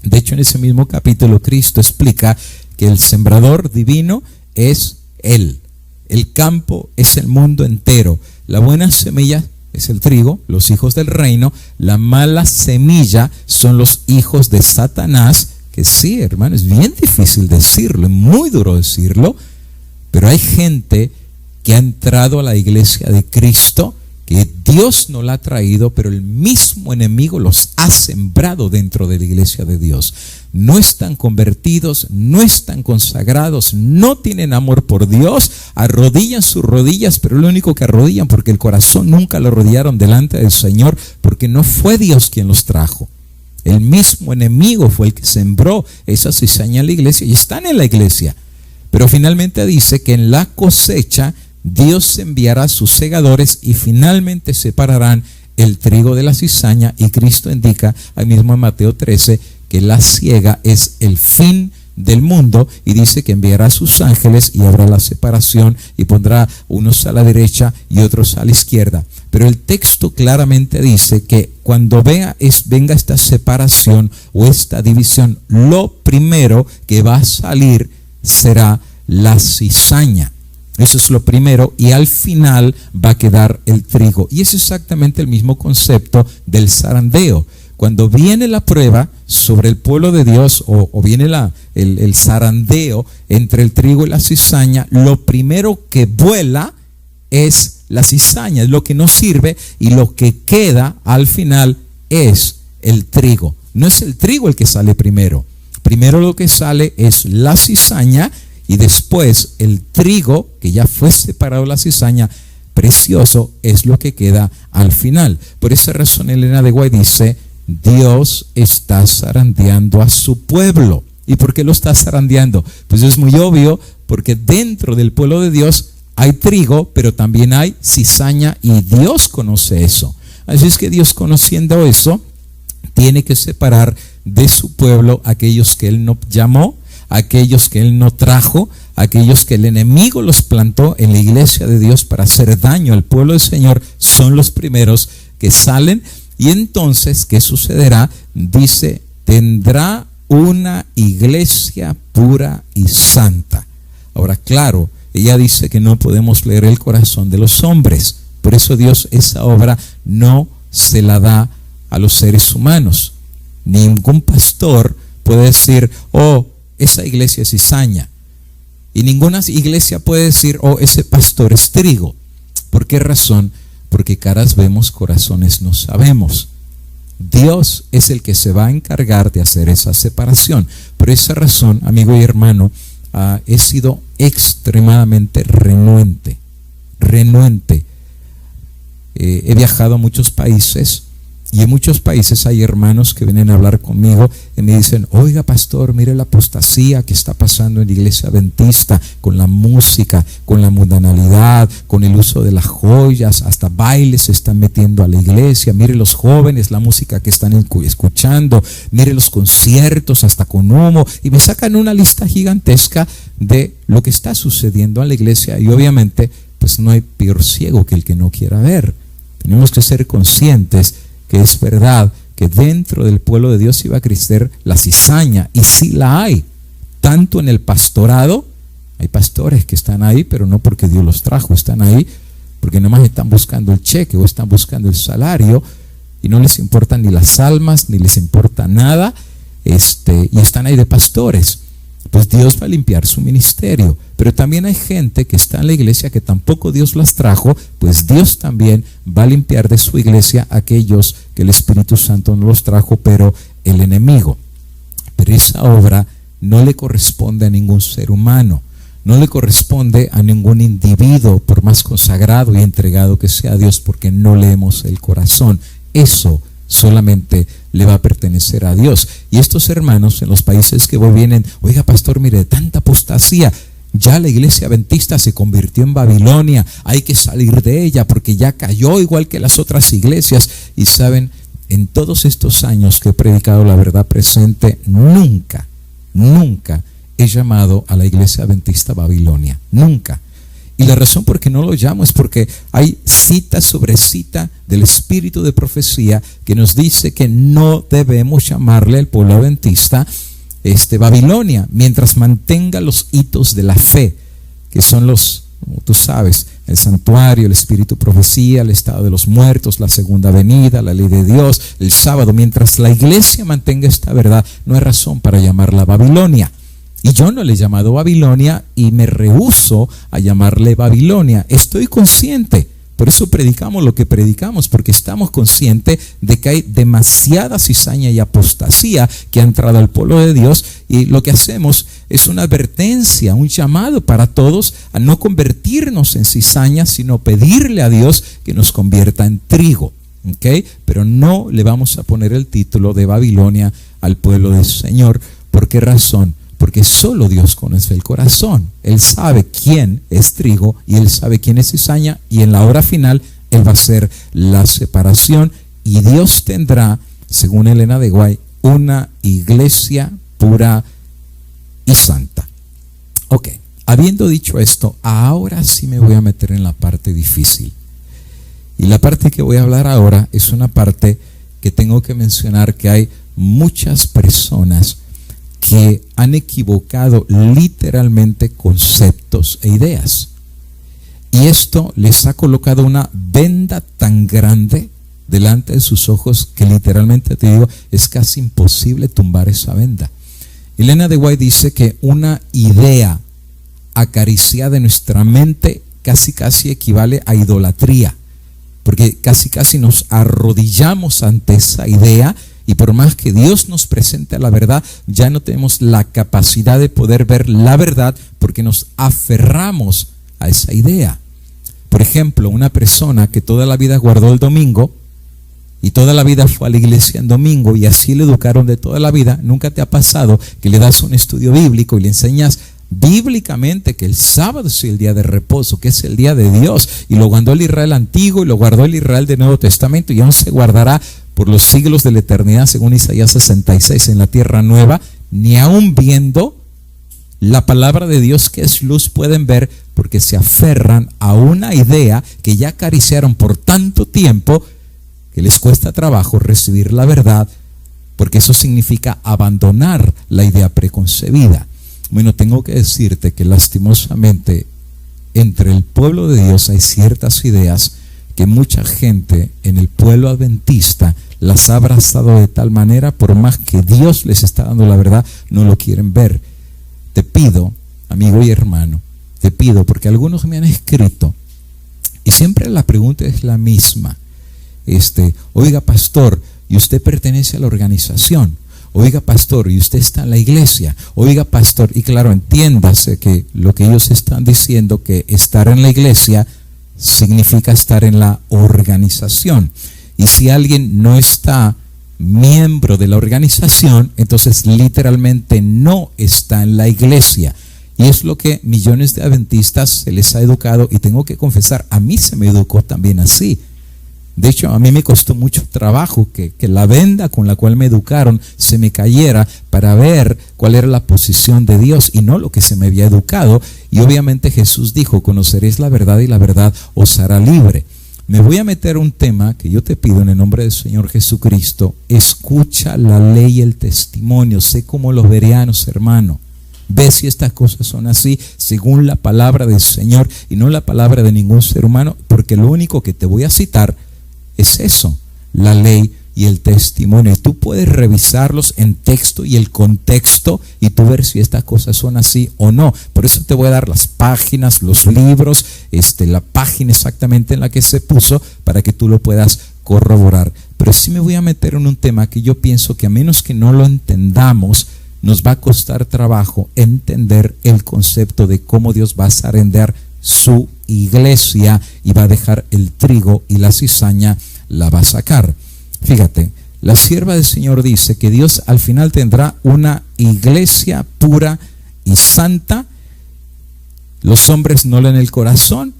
de hecho en ese mismo capítulo Cristo explica que el sembrador divino es Él. El campo es el mundo entero. La buena semilla es el trigo, los hijos del reino. La mala semilla son los hijos de Satanás, que sí, hermano, es bien difícil decirlo, es muy duro decirlo, pero hay gente que ha entrado a la iglesia de Cristo, que Dios no la ha traído, pero el mismo enemigo los ha sembrado dentro de la iglesia de Dios. No están convertidos, no están consagrados, no tienen amor por Dios, arrodillan sus rodillas, pero es lo único que arrodillan, porque el corazón nunca lo arrodillaron delante del Señor, porque no fue Dios quien los trajo. El mismo enemigo fue el que sembró esa cizaña en la iglesia y están en la iglesia. Pero finalmente dice que en la cosecha Dios enviará a sus segadores y finalmente separarán el trigo de la cizaña. Y Cristo indica ahí mismo en Mateo 13 que la siega es el fin del mundo, y dice que enviará a sus ángeles y habrá la separación y pondrá unos a la derecha y otros a la izquierda. Pero el texto claramente dice que cuando venga esta separación o esta división, lo primero que va a salir será la cizaña. Eso es lo primero, y al final va a quedar el trigo. Y es exactamente el mismo concepto del zarandeo. Cuando viene la prueba sobre el pueblo de Dios, o viene el zarandeo entre el trigo y la cizaña, lo primero que vuela es la cizaña, es lo que no sirve, y lo que queda al final es el trigo. No es el trigo el que sale primero. Primero lo que sale es la cizaña, y después el trigo, que ya fue separado de la cizaña, precioso, es lo que queda al final. Por esa razón Elena de White dice: Dios está zarandeando a su pueblo. ¿Y por qué lo está zarandeando? Pues es muy obvio, porque dentro del pueblo de Dios hay trigo, pero también hay cizaña, y Dios conoce eso. Así es que Dios, conociendo eso, tiene que separar de su pueblo a aquellos que Él no llamó, a aquellos que Él no trajo, a aquellos que el enemigo los plantó en la iglesia de Dios para hacer daño al pueblo del Señor. Son los primeros que salen. Y entonces, ¿qué sucederá? Dice, tendrá una iglesia pura y santa. Ahora, claro, ella dice que no podemos leer el corazón de los hombres. Por eso Dios esa obra no se la da a los seres humanos. Ningún pastor puede decir, oh, esa iglesia es cizaña. Y ninguna iglesia puede decir, oh, ese pastor es trigo. ¿Por qué razón? Porque caras vemos, corazones no sabemos. Dios es el que se va a encargar de hacer esa separación. Por esa razón, amigo y hermano, he sido extremadamente renuente. He viajado a muchos países, y en muchos países hay hermanos que vienen a hablar conmigo y me dicen, oiga pastor, mire la apostasía que está pasando en la iglesia adventista, con la música, con la mundanalidad, con el uso de las joyas, hasta bailes se están metiendo a la iglesia. Mire los jóvenes, la música que están escuchando, mire los conciertos hasta con humo, y me sacan una lista gigantesca de lo que está sucediendo en la iglesia. Y obviamente pues no hay peor ciego que el que no quiera ver. Tenemos que ser conscientes que es verdad que dentro del pueblo de Dios iba a crecer la cizaña, y sí la hay, tanto en el pastorado. Hay pastores que están ahí, pero no porque Dios los trajo, están ahí porque nomás están buscando el cheque o están buscando el salario, y no les importan ni las almas, ni les importa nada, y están ahí de pastores. Pues Dios va a limpiar su ministerio. Pero también hay gente que está en la iglesia que tampoco Dios las trajo, pues Dios también va a limpiar de su iglesia a aquellos que el Espíritu Santo no los trajo, pero el enemigo. Pero esa obra no le corresponde a ningún ser humano, no le corresponde a ningún individuo, por más consagrado y entregado que sea a Dios, porque no leemos el corazón. Eso solamente le va a pertenecer a Dios. Y estos hermanos en los países que voy vienen, oiga pastor, mire, de tanta apostasía, ya la iglesia adventista se convirtió en Babilonia, hay que salir de ella porque ya cayó igual que las otras iglesias. Y saben, en todos estos años que he predicado la verdad presente, nunca he llamado a la iglesia adventista Babilonia, nunca. Y la razón por qué no lo llamo es porque hay cita sobre cita del espíritu de profecía que nos dice que no debemos llamarle al pueblo adventista Babilonia, mientras mantenga los hitos de la fe, que son los, como tú sabes, el santuario, el espíritu profecía, el estado de los muertos, la segunda venida, la ley de Dios, el sábado. Mientras la iglesia mantenga esta verdad, no hay razón para llamarla Babilonia. Y yo no le he llamado Babilonia y me rehúso a llamarle Babilonia. Estoy consciente, por eso predicamos lo que predicamos, porque estamos conscientes de que hay demasiada cizaña y apostasía que ha entrado al pueblo de Dios, y lo que hacemos es una advertencia, un llamado para todos a no convertirnos en cizaña, sino pedirle a Dios que nos convierta en trigo. ¿Okay? Pero no le vamos a poner el título de Babilonia al pueblo del Señor. ¿Por qué razón? Porque solo Dios conoce el corazón. Él sabe quién es trigo y Él sabe quién es cizaña, y en la hora final Él va a hacer la separación, y Dios tendrá, según Elena de Guay, una iglesia pura y santa. Ok, habiendo dicho esto, ahora sí me voy a meter en la parte difícil. Y la parte que voy a hablar ahora es una parte que tengo que mencionar, que hay muchas personas que han equivocado literalmente conceptos e ideas. Y esto les ha colocado una venda tan grande delante de sus ojos que literalmente, te digo, es casi imposible tumbar esa venda. Elena de White dice que una idea acariciada en nuestra mente casi equivale a idolatría, porque casi nos arrodillamos ante esa idea. Y por más que Dios nos presente la verdad, ya no tenemos la capacidad de poder ver la verdad porque nos aferramos a esa idea. Por ejemplo, una persona que toda la vida guardó el domingo y toda la vida fue a la iglesia en domingo, y así le educaron de toda la vida. ¿Nunca te ha pasado que le das un estudio bíblico y le enseñas bíblicamente que el sábado es el día de reposo, que es el día de Dios, y lo guardó el Israel antiguo y lo guardó el Israel del Nuevo Testamento, y aún se guardará por los siglos de la eternidad, según Isaías 66, en la tierra nueva. Ni aún viendo la palabra de Dios, que es luz, pueden ver, porque se aferran a una idea que ya acariciaron por tanto tiempo que les cuesta trabajo recibir la verdad, porque eso significa abandonar la idea preconcebida. Bueno, tengo que decirte que lastimosamente entre el pueblo de Dios hay ciertas ideas que mucha gente en el pueblo adventista las ha abrazado de tal manera, por más que Dios les está dando la verdad, no lo quieren ver. Te pido, amigo y hermano, te pido, porque algunos me han escrito y siempre la pregunta es la misma. Oiga, pastor, ¿y usted pertenece a la organización? Oiga, pastor, ¿y usted está en la iglesia? Oiga, pastor, y claro, entiéndase que lo que ellos están diciendo, que estar en la iglesia significa estar en la organización. Y si alguien no está miembro de la organización, entonces literalmente no está en la iglesia. Y es lo que millones de adventistas se les ha educado, y tengo que confesar, a mí se me educó también así. De hecho, a mí me costó mucho trabajo que la venda con la cual me educaron se me cayera para ver cuál era la posición de Dios y no lo que se me había educado. Y obviamente Jesús dijo: conoceréis la verdad y la verdad os hará libre. Me voy a meter un tema que yo te pido en el nombre del Señor Jesucristo. Escucha la ley y el testimonio. Sé como los bereanos, hermano. Ve si estas cosas son así según la palabra del Señor y no la palabra de ningún ser humano, porque lo único que te voy a citar es eso, la ley y el testimonio. Y tú puedes revisarlos en texto y el contexto y tú ver si estas cosas son así o no. Por eso te voy a dar las páginas, los libros, la página exactamente en la que se puso, para que tú lo puedas corroborar. Pero sí me voy a meter en un tema que yo pienso que, a menos que no lo entendamos, nos va a costar trabajo entender el concepto de cómo Dios va a zarandear su iglesia y va a dejar el trigo y la cizaña la va a sacar. Fíjate, la sierva del Señor dice que Dios al final tendrá una iglesia pura y santa. Los hombres no leen el corazón,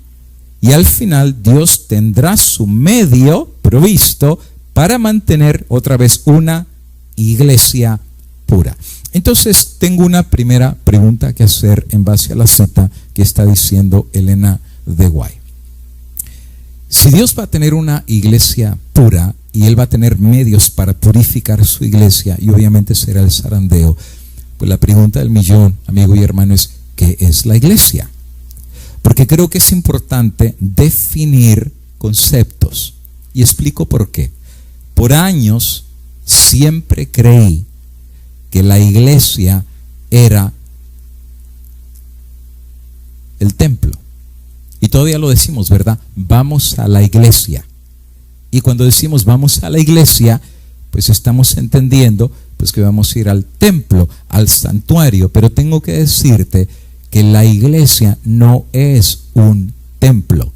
y al final Dios tendrá su medio provisto para mantener otra vez una iglesia pura. Entonces tengo una primera pregunta que hacer en base a la cita que está diciendo Elena de White. Si Dios va a tener una iglesia pura y Él va a tener medios para purificar su iglesia, y obviamente será el zarandeo, pues la pregunta del millón, amigo y hermano, es: ¿qué es la iglesia? Porque creo que es importante definir conceptos, y explico por qué. Por años siempre creí que la iglesia era el templo. Y todavía lo decimos, ¿verdad? Vamos a la iglesia. Y cuando decimos vamos a la iglesia, pues estamos entendiendo pues que vamos a ir al templo, al santuario. Pero tengo que decirte que la iglesia no es un templo.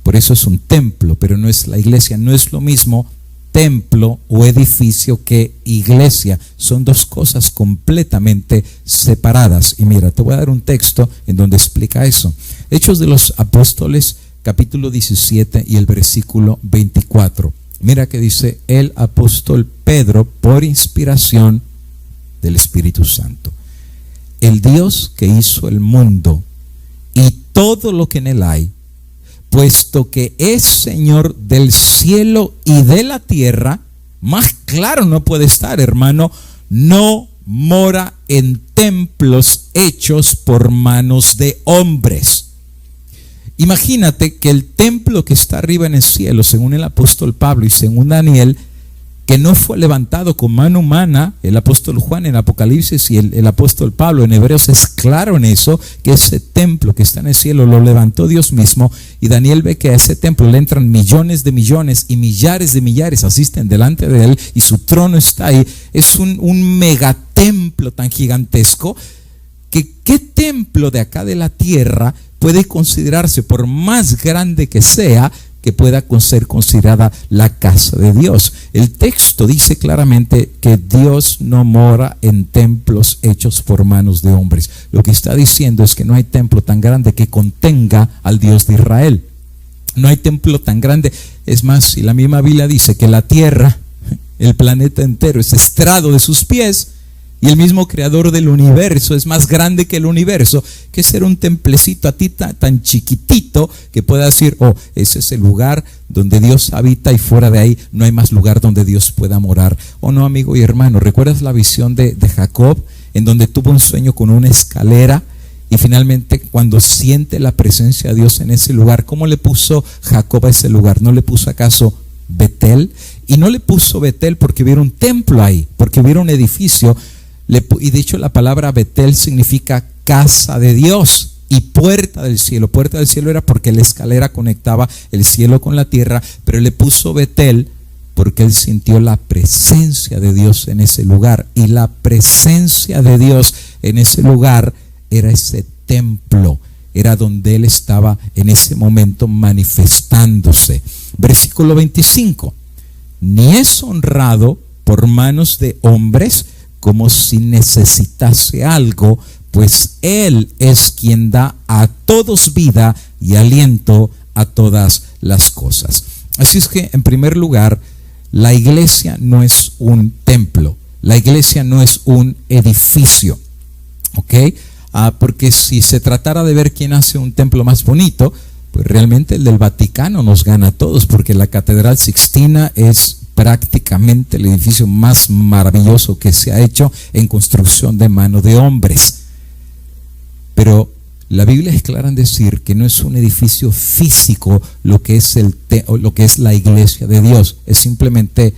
Por eso es un templo, pero no es la iglesia. No es lo mismo templo o edificio que iglesia. Son dos cosas completamente separadas. Y mira, te voy a dar un texto en donde explica eso. Hechos de los Apóstoles, capítulo 17 y el versículo 24. Mira que dice el apóstol Pedro, por inspiración del Espíritu Santo: el Dios que hizo el mundo y todo lo que en él hay, puesto que es Señor del cielo y de la tierra, más claro no puede estar, hermano, no mora en templos hechos por manos de hombres. Imagínate que el templo que está arriba en el cielo, según el apóstol Pablo y según Daniel, que no fue levantado con mano humana, el apóstol Juan en Apocalipsis y el apóstol Pablo en Hebreos es claro en eso, que ese templo que está en el cielo lo levantó Dios mismo. Y Daniel ve que a ese templo le entran millones de millones y millares de millares, asisten delante de él y su trono está ahí. Es un megatemplo tan gigantesco que ¿qué templo de acá de la tierra puede considerarse, por más grande que sea, que pueda ser considerada la casa de Dios. El texto dice claramente que Dios no mora en templos hechos por manos de hombres. Lo que está diciendo es que no hay templo tan grande que contenga al Dios de Israel. No hay templo tan grande. Es más, si la misma Biblia dice que la tierra, el planeta entero, es estrado de sus pies, y el mismo creador del universo es más grande que el universo, que ser un templecito a ti tan chiquitito que pueda decir, oh, ese es el lugar donde Dios habita y fuera de ahí no hay más lugar donde Dios pueda morar. Oh no, amigo y hermano, ¿recuerdas la visión de Jacob, en donde tuvo un sueño con una escalera? Y finalmente, cuando siente la presencia de Dios en ese lugar, ¿cómo le puso Jacob a ese lugar? ¿No le puso acaso Betel? Y no le puso Betel porque hubiera un templo ahí, porque hubiera un edificio. Y de hecho la palabra Betel significa casa de Dios y puerta del cielo. Puerta del cielo era porque la escalera conectaba el cielo con la tierra, pero le puso Betel porque él sintió la presencia de Dios en ese lugar. Y la presencia de Dios en ese lugar era ese templo, era donde él estaba en ese momento manifestándose. Versículo 25: ni es honrado por manos de hombres como si necesitase algo, pues Él es quien da a todos vida y aliento a todas las cosas. Así es que, en primer lugar, la iglesia no es un templo, la iglesia no es un edificio, ¿ok? Porque si se tratara de ver quién hace un templo más bonito, pues realmente el del Vaticano nos gana a todos, porque la Catedral Sixtina es prácticamente el edificio más maravilloso que se ha hecho en construcción de mano de hombres. Pero la Biblia es clara en decir que no es un edificio físico lo que es la iglesia de Dios, es simplemente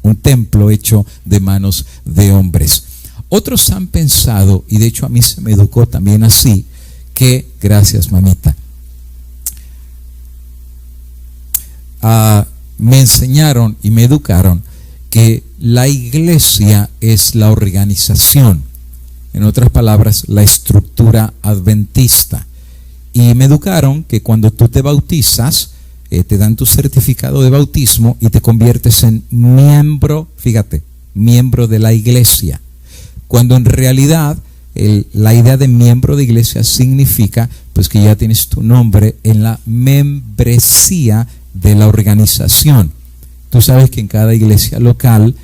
un templo hecho de manos de hombres. Otros han pensado, y de hecho a mí se me educó también así, que, gracias mamita, me enseñaron y me educaron que la iglesia es la organización, en otras palabras, la estructura adventista. Y me educaron que cuando tú te bautizas, te dan tu certificado de bautismo y te conviertes en miembro, fíjate, miembro de la iglesia. Cuando en realidad la idea de miembro de iglesia significa pues que ya tienes tu nombre en la membresía de la organización. Tú sabes que en cada iglesia local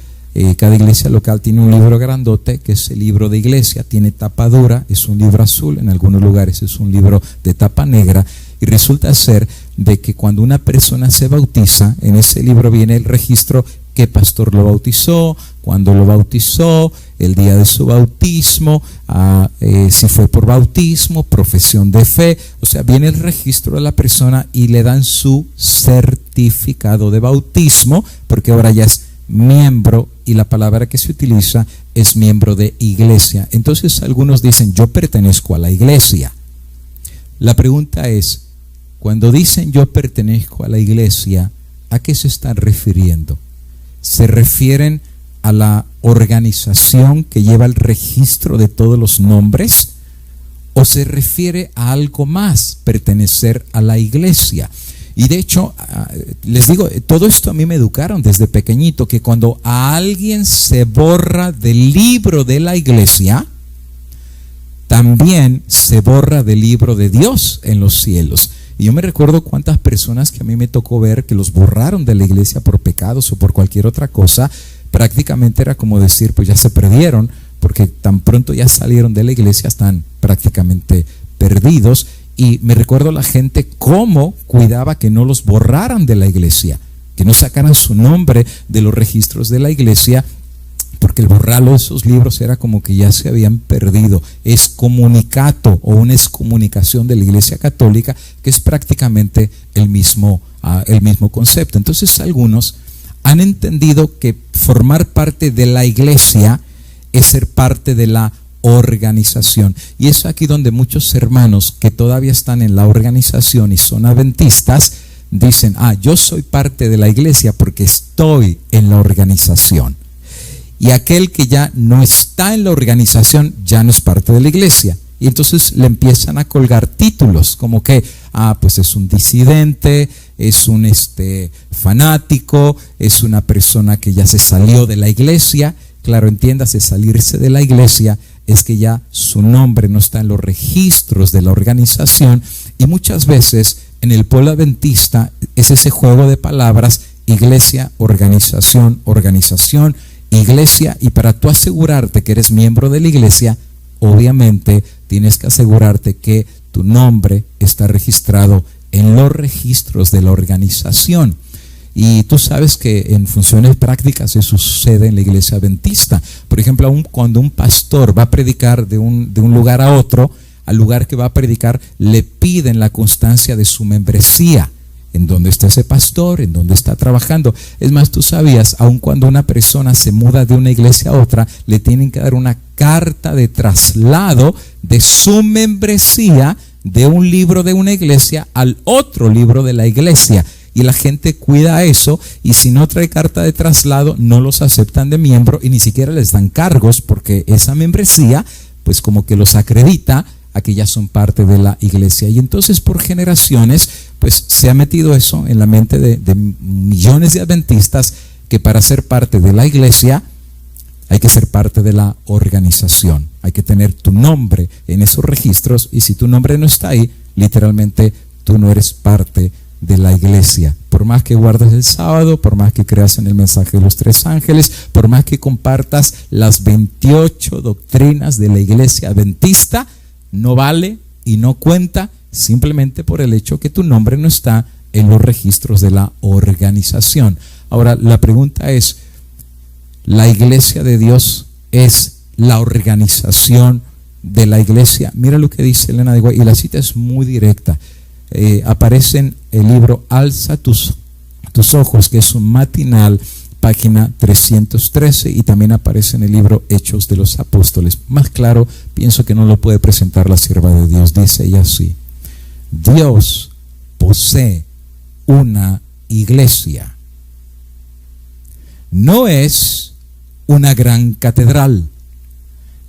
tiene un libro grandote que es el libro de iglesia, tiene tapa dura, es un libro azul, en algunos lugares es un libro de tapa negra, y resulta ser de que cuando una persona se bautiza, en ese libro viene el registro: qué pastor lo bautizó, cuándo lo bautizó, el día de su bautismo, si fue por bautismo, profesión de fe. O sea, viene el registro de la persona y le dan su certificado de bautismo, porque ahora ya es miembro, y la palabra que se utiliza es miembro de iglesia. Entonces algunos dicen: yo pertenezco a la iglesia. La pregunta es, cuando dicen yo pertenezco a la iglesia, ¿a qué se están refiriendo? ¿Se refieren a la organización que lleva el registro de todos los nombres? ¿O se refiere a algo más, pertenecer a la iglesia? Y de hecho, les digo, todo esto a mí me educaron desde pequeñito, que cuando a alguien se borra del libro de la iglesia, también se borra del libro de Dios en los cielos. Y yo me recuerdo cuántas personas que a mí me tocó ver que los borraron de la iglesia por pecados o por cualquier otra cosa. Prácticamente era como decir, pues ya se perdieron, porque tan pronto ya salieron de la iglesia están prácticamente perdidos. Y me recuerdo la gente cómo cuidaba que no los borraran de la iglesia, que no sacaran su nombre de los registros de la iglesia, porque el borrarlo de esos libros era como que ya se habían perdido. Excomunicato o una excomunicación de la iglesia católica, que es prácticamente el mismo concepto. Entonces algunos han entendido que formar parte de la iglesia es ser parte de la organización. Y es aquí donde muchos hermanos que todavía están en la organización y son adventistas dicen: yo soy parte de la iglesia porque estoy en la organización. Y aquel que ya no está en la organización ya no es parte de la iglesia. Y entonces le empiezan a colgar títulos como que, pues es un disidente, es un fanático, es una persona que ya se salió de la iglesia. Claro, entiéndase, salirse de la iglesia es que ya su nombre no está en los registros de la organización, y muchas veces en el pueblo adventista es ese juego de palabras: iglesia, organización, organización, iglesia. Y para tú asegurarte que eres miembro de la iglesia, obviamente tienes que asegurarte que tu nombre está registrado en los registros de la organización. Y tú sabes que en funciones prácticas eso sucede en la iglesia adventista. Por ejemplo, aun cuando un pastor va a predicar de un lugar a otro, al lugar que va a predicar le piden la constancia de su membresía, en dónde está ese pastor, en dónde está trabajando. Es más, tú sabías, aun cuando una persona se muda de una iglesia a otra, le tienen que dar una carta de traslado de su membresía de un libro de una iglesia al otro libro de la iglesia. Y la gente cuida eso, y si no trae carta de traslado no los aceptan de miembro y ni siquiera les dan cargos, porque esa membresía pues como que los acredita a que ya son parte de la iglesia. Y entonces por generaciones pues se ha metido eso en la mente de millones de adventistas, que para ser parte de la iglesia hay que ser parte de la organización, hay que tener tu nombre en esos registros, y si tu nombre no está ahí, literalmente tú no eres parte de la iglesia. Por más que guardes el sábado, por más que creas en el mensaje de los 3 ángeles, por más que compartas las 28 doctrinas de la iglesia adventista, no vale y no cuenta, simplemente por el hecho que tu nombre no está en los registros de la organización. Ahora, la pregunta es: ¿la iglesia de Dios es la organización de la iglesia? Mira lo que dice Elena de White, y la cita es muy directa. Aparece en el libro Alza tus ojos, que es un matinal, página 313, y también aparece en el libro Hechos de los Apóstoles. Más claro, pienso que no lo puede presentar la sierva de Dios. Dice ella así: Dios posee una iglesia. No es una gran catedral,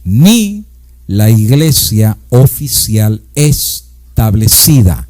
ni la iglesia oficial establecida,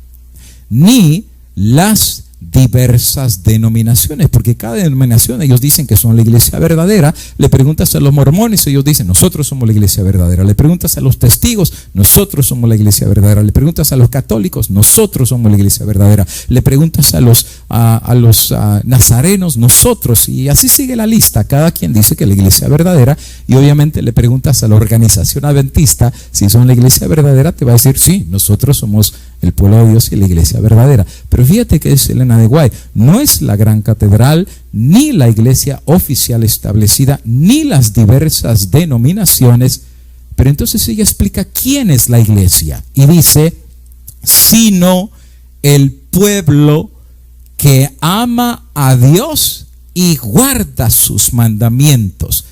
ni las diversas denominaciones, porque cada denominación ellos dicen que son la iglesia verdadera. Le preguntas a los mormones, ellos dicen: nosotros somos la iglesia verdadera. Le preguntas a los testigos: nosotros somos la iglesia verdadera. Le preguntas a los católicos: nosotros somos la iglesia verdadera. Le preguntas a los nazarenos: nosotros. Y así sigue la lista. Cada quien dice que la iglesia verdadera. Y obviamente le preguntas a la organización adventista si son la iglesia verdadera, te va a decir: sí, nosotros somos el pueblo de Dios y la iglesia verdadera. Pero fíjate que es Elena de White: no es la gran catedral, ni la iglesia oficial establecida, ni las diversas denominaciones. Pero entonces ella explica quién es la iglesia, y dice: sino el pueblo que ama a Dios y guarda sus mandamientos.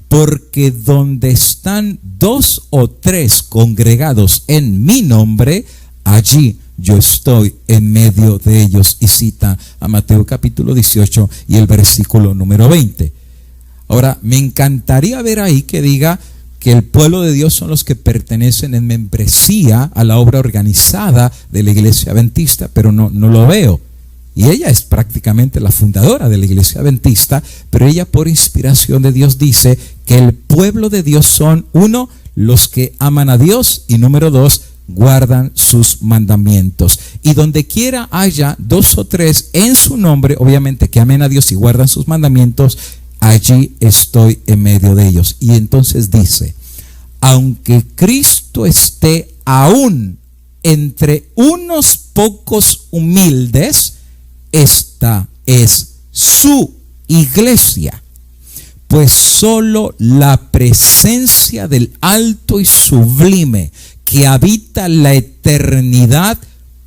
Porque donde están 2 o 3 congregados en mi nombre, allí yo estoy en medio de ellos. Y cita a Mateo capítulo 18 y el versículo número 20. Ahora, me encantaría ver ahí que diga que el pueblo de Dios son los que pertenecen en membresía a la obra organizada de la iglesia adventista, pero no lo veo. Y ella es prácticamente la fundadora de la iglesia adventista, pero ella, por inspiración de Dios, dice que el pueblo de Dios son: 1, los que aman a Dios, y número 2, guardan sus mandamientos. Y donde quiera haya 2 o 3 en su nombre, obviamente que amen a Dios y guardan sus mandamientos, allí estoy en medio de ellos. Y entonces dice: aunque Cristo esté aún entre unos pocos humildes, esta es su iglesia, pues solo la presencia del alto y sublime, que habita la eternidad,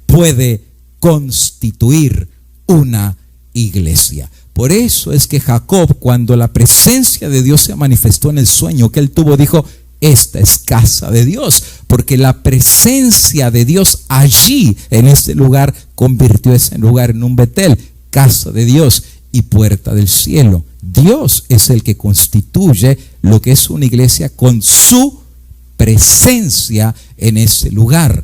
puede constituir una iglesia. Por eso es que Jacob, cuando la presencia de Dios se manifestó en el sueño que él tuvo, dijo: esta es casa de Dios, porque la presencia de Dios allí, en este lugar, convirtió ese lugar en un Betel, casa de Dios y puerta del cielo. Dios es el que constituye lo que es una iglesia con su presencia en ese lugar.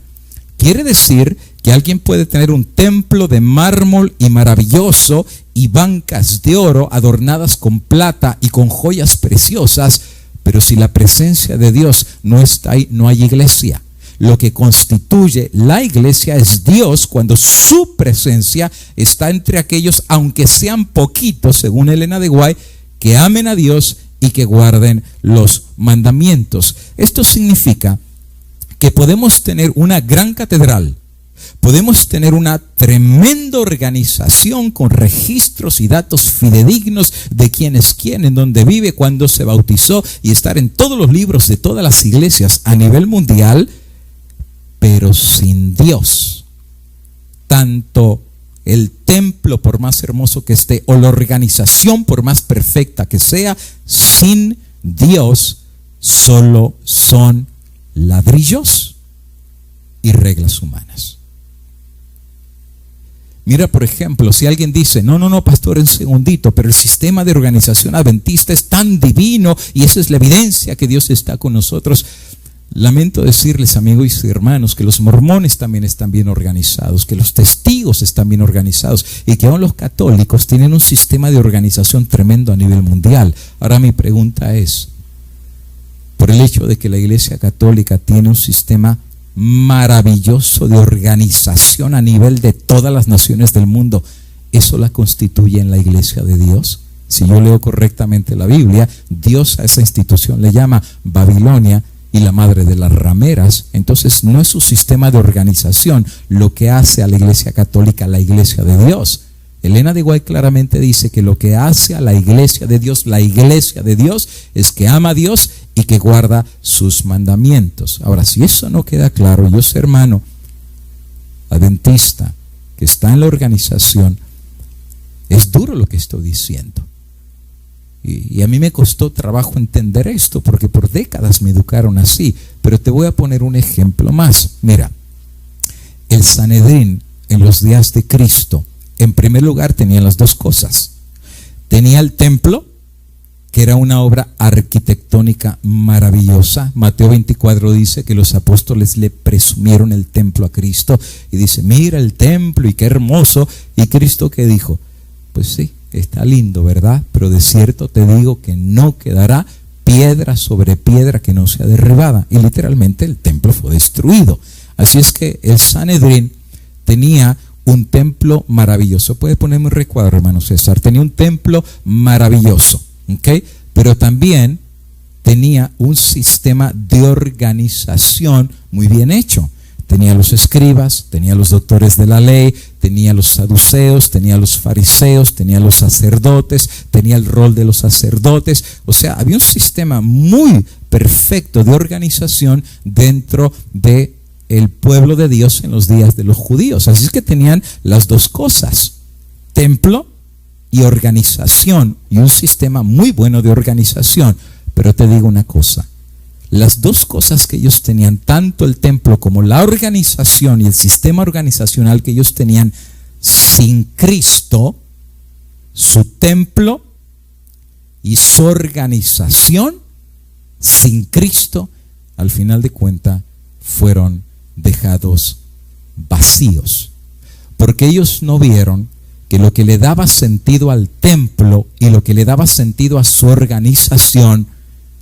Quiere decir Que alguien puede tener un templo de mármol y maravilloso y bancas de oro adornadas con plata y con joyas preciosas, pero si la presencia de Dios no está ahí, no hay iglesia. Lo que constituye la iglesia es Dios cuando su presencia está entre aquellos, aunque sean poquitos, según Elena de White, que amen a Dios y que guarden los mandamientos. Esto significa que podemos tener una gran catedral, podemos tener una tremenda organización con registros y datos fidedignos de quién es quién, en dónde vive, cuándo se bautizó, y estar en todos los libros de todas las iglesias a nivel mundial, pero sin Dios. Tanto el templo, por más hermoso que esté, o la organización, por más perfecta que sea, sin Dios solo son ladrillos y reglas humanas. Mira, por ejemplo, si alguien dice, no, pastor, un segundito, pero el sistema de organización adventista es tan divino y esa es la evidencia que Dios está con nosotros. Lamento decirles, amigos y hermanos, que los mormones también están bien organizados, que los testigos están bien organizados y que aún los católicos tienen un sistema de organización tremendo a nivel mundial. Ahora mi pregunta es, por el hecho de que la Iglesia Católica tiene un sistema maravilloso de organización a nivel de todas las naciones del mundo, ¿eso la constituye en la Iglesia de Dios? Si yo leo correctamente la Biblia, Dios a esa institución le llama Babilonia y la madre de las rameras. Entonces no es su sistema de organización lo que hace a la Iglesia Católica la Iglesia de Dios. Elena de White claramente dice que lo que hace a la Iglesia de Dios, la Iglesia de Dios, es que ama a Dios y que guarda sus mandamientos. Ahora, si eso no queda claro, yo soy hermano adventista que está en la organización, es duro lo que estoy diciendo. Y a mí me costó trabajo entender esto, porque por décadas me educaron así. Pero te voy a poner un ejemplo más. Mira, el Sanedrín en los días de Cristo, en primer lugar, tenía las dos cosas. Tenía el templo, que era una obra arquitectónica maravillosa. Mateo 24 dice que los apóstoles le presumieron el templo a Cristo y dice, mira el templo y qué hermoso. Y Cristo, ¿qué dijo? Pues sí, está lindo, ¿verdad? Pero de cierto te digo que no quedará piedra sobre piedra que no sea derribada. Y literalmente el templo fue destruido. Así es que el Sanedrín tenía un templo maravilloso. Puede ponerme un recuadro, hermano César. Tenía un templo maravilloso, ¿ok? Pero también tenía un sistema de organización muy bien hecho. Tenía los escribas, tenía los doctores de la ley, tenía los saduceos, tenía los fariseos, tenía los sacerdotes, tenía el rol de los sacerdotes. O sea, había un sistema muy perfecto de organización dentro de el pueblo de Dios en los días de los judíos. Así es que tenían las dos cosas, templo y organización, y un sistema muy bueno de organización. Pero te digo una cosa, las dos cosas que ellos tenían, tanto el templo como la organización y el sistema organizacional que ellos tenían, sin Cristo, su templo y su organización, sin Cristo, al final de cuentas, fueron dejados vacíos. Porque ellos no vieron que lo que le daba sentido al templo y lo que le daba sentido a su organización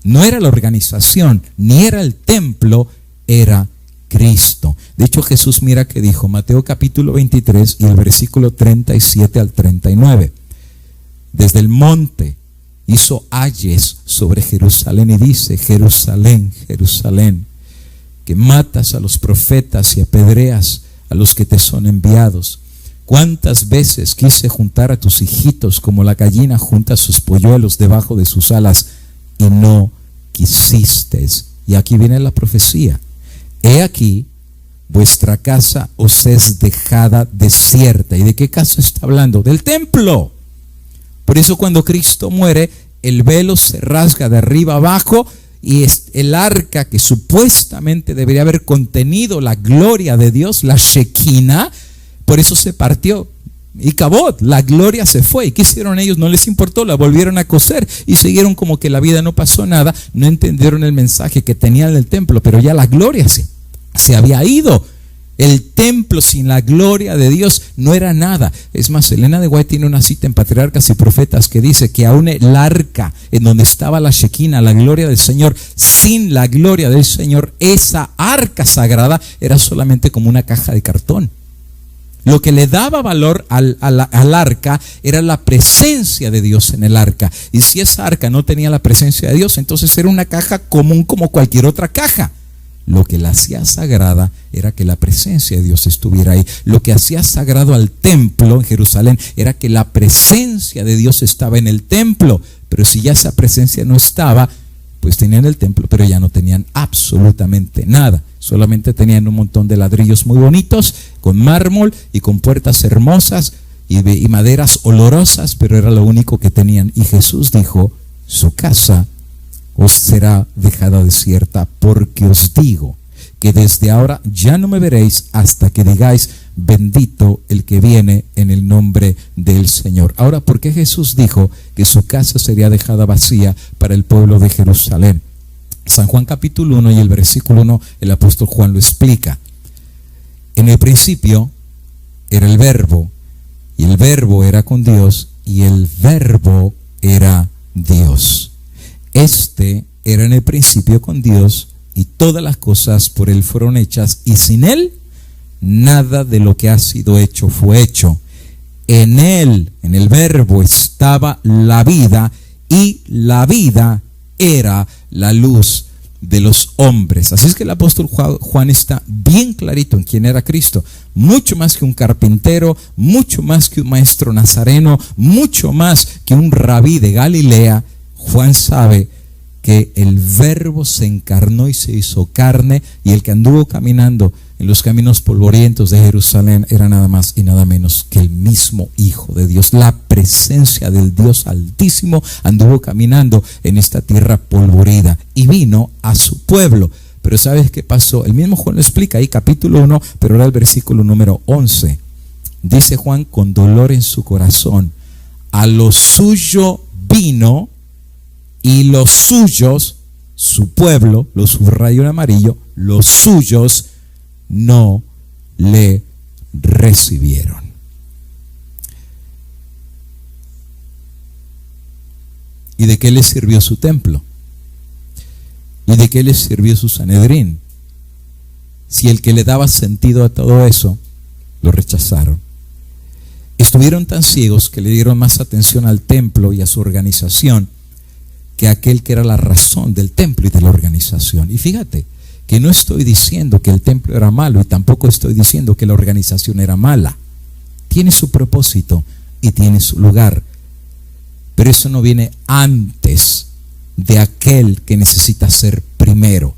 no era la organización, ni era el templo, era Cristo. De hecho, Jesús, mira que dijo, Mateo capítulo 23 y el versículo 37 al 39. Desde el monte hizo ayes sobre Jerusalén y dice, Jerusalén, Jerusalén, que matas a los profetas y apedreas a los que te son enviados. ¿Cuántas veces quise juntar a tus hijitos como la gallina junta sus polluelos debajo de sus alas y no quisiste? Y aquí viene la profecía. He aquí, vuestra casa os es dejada desierta. ¿Y de qué casa está hablando? Del templo. Por eso cuando Cristo muere, el velo se rasga de arriba abajo y el arca que supuestamente debería haber contenido la gloria de Dios, la Shekinah, por eso se partió. Y cabot, la gloria se fue. ¿Y qué hicieron ellos? No les importó, la volvieron a coser y siguieron como que la vida no pasó nada. No entendieron el mensaje que tenían en el templo, pero ya la gloria se había ido. El templo sin la gloria de Dios no era nada. Es más, Elena de White tiene una cita en Patriarcas y Profetas que dice que aún el arca en donde estaba la Shekinah, la gloria del Señor, sin la gloria del Señor, esa arca sagrada era solamente como una caja de cartón. Lo que le daba valor al arca era la presencia de Dios en el arca. Y si esa arca no tenía la presencia de Dios, entonces era una caja común como cualquier otra caja. Lo que la hacía sagrada era que la presencia de Dios estuviera ahí. Lo que hacía sagrado al templo en Jerusalén era que la presencia de Dios estaba en el templo. Pero si ya esa presencia no estaba, pues tenían el templo, pero ya no tenían absolutamente nada. Solamente tenían un montón de ladrillos muy bonitos, con mármol y con puertas hermosas y maderas olorosas, pero era lo único que tenían. Y Jesús dijo: su casa os será dejada desierta, porque os digo que desde ahora ya no me veréis hasta que digáis: bendito el que viene en el nombre del Señor. Ahora, ¿por qué Jesús dijo que su casa sería dejada vacía para el pueblo de Jerusalén? San Juan capítulo 1 y el versículo 1, el apóstol Juan lo explica. En el principio era el Verbo, y el Verbo era con Dios, y el Verbo era Dios. Este era en el principio con Dios, y todas las cosas por Él fueron hechas, y sin Él nada de lo que ha sido hecho fue hecho. En Él, en el Verbo, estaba la vida, y la vida era la luz de los hombres. Así es que el apóstol Juan está bien clarito en quién era Cristo. Mucho más que un carpintero, mucho más que un maestro nazareno, mucho más que un rabí de Galilea. Juan sabe que el Verbo se encarnó y se hizo carne, y el que anduvo caminando en los caminos polvorientos de Jerusalén era nada más y nada menos que el mismo Hijo de Dios. La presencia del Dios Altísimo anduvo caminando en esta tierra polvorida y vino a su pueblo. Pero ¿sabes qué pasó? El mismo Juan lo explica ahí, capítulo 1, pero ahora el versículo número 11. Dice Juan con dolor en su corazón: a lo suyo vino, y los suyos, su pueblo, lo subrayó en amarillo, los suyos no le recibieron. ¿Y de qué les sirvió su templo? ¿Y de qué les sirvió su Sanedrín? Si el que le daba sentido a todo eso, lo rechazaron. Estuvieron tan ciegos que le dieron más atención al templo y a su organización que aquel que era la razón del templo y de la organización. Y fíjate que no estoy diciendo que el templo era malo, y tampoco estoy diciendo que la organización era mala. Tiene su propósito y tiene su lugar, pero eso no viene antes de aquel que necesita ser primero.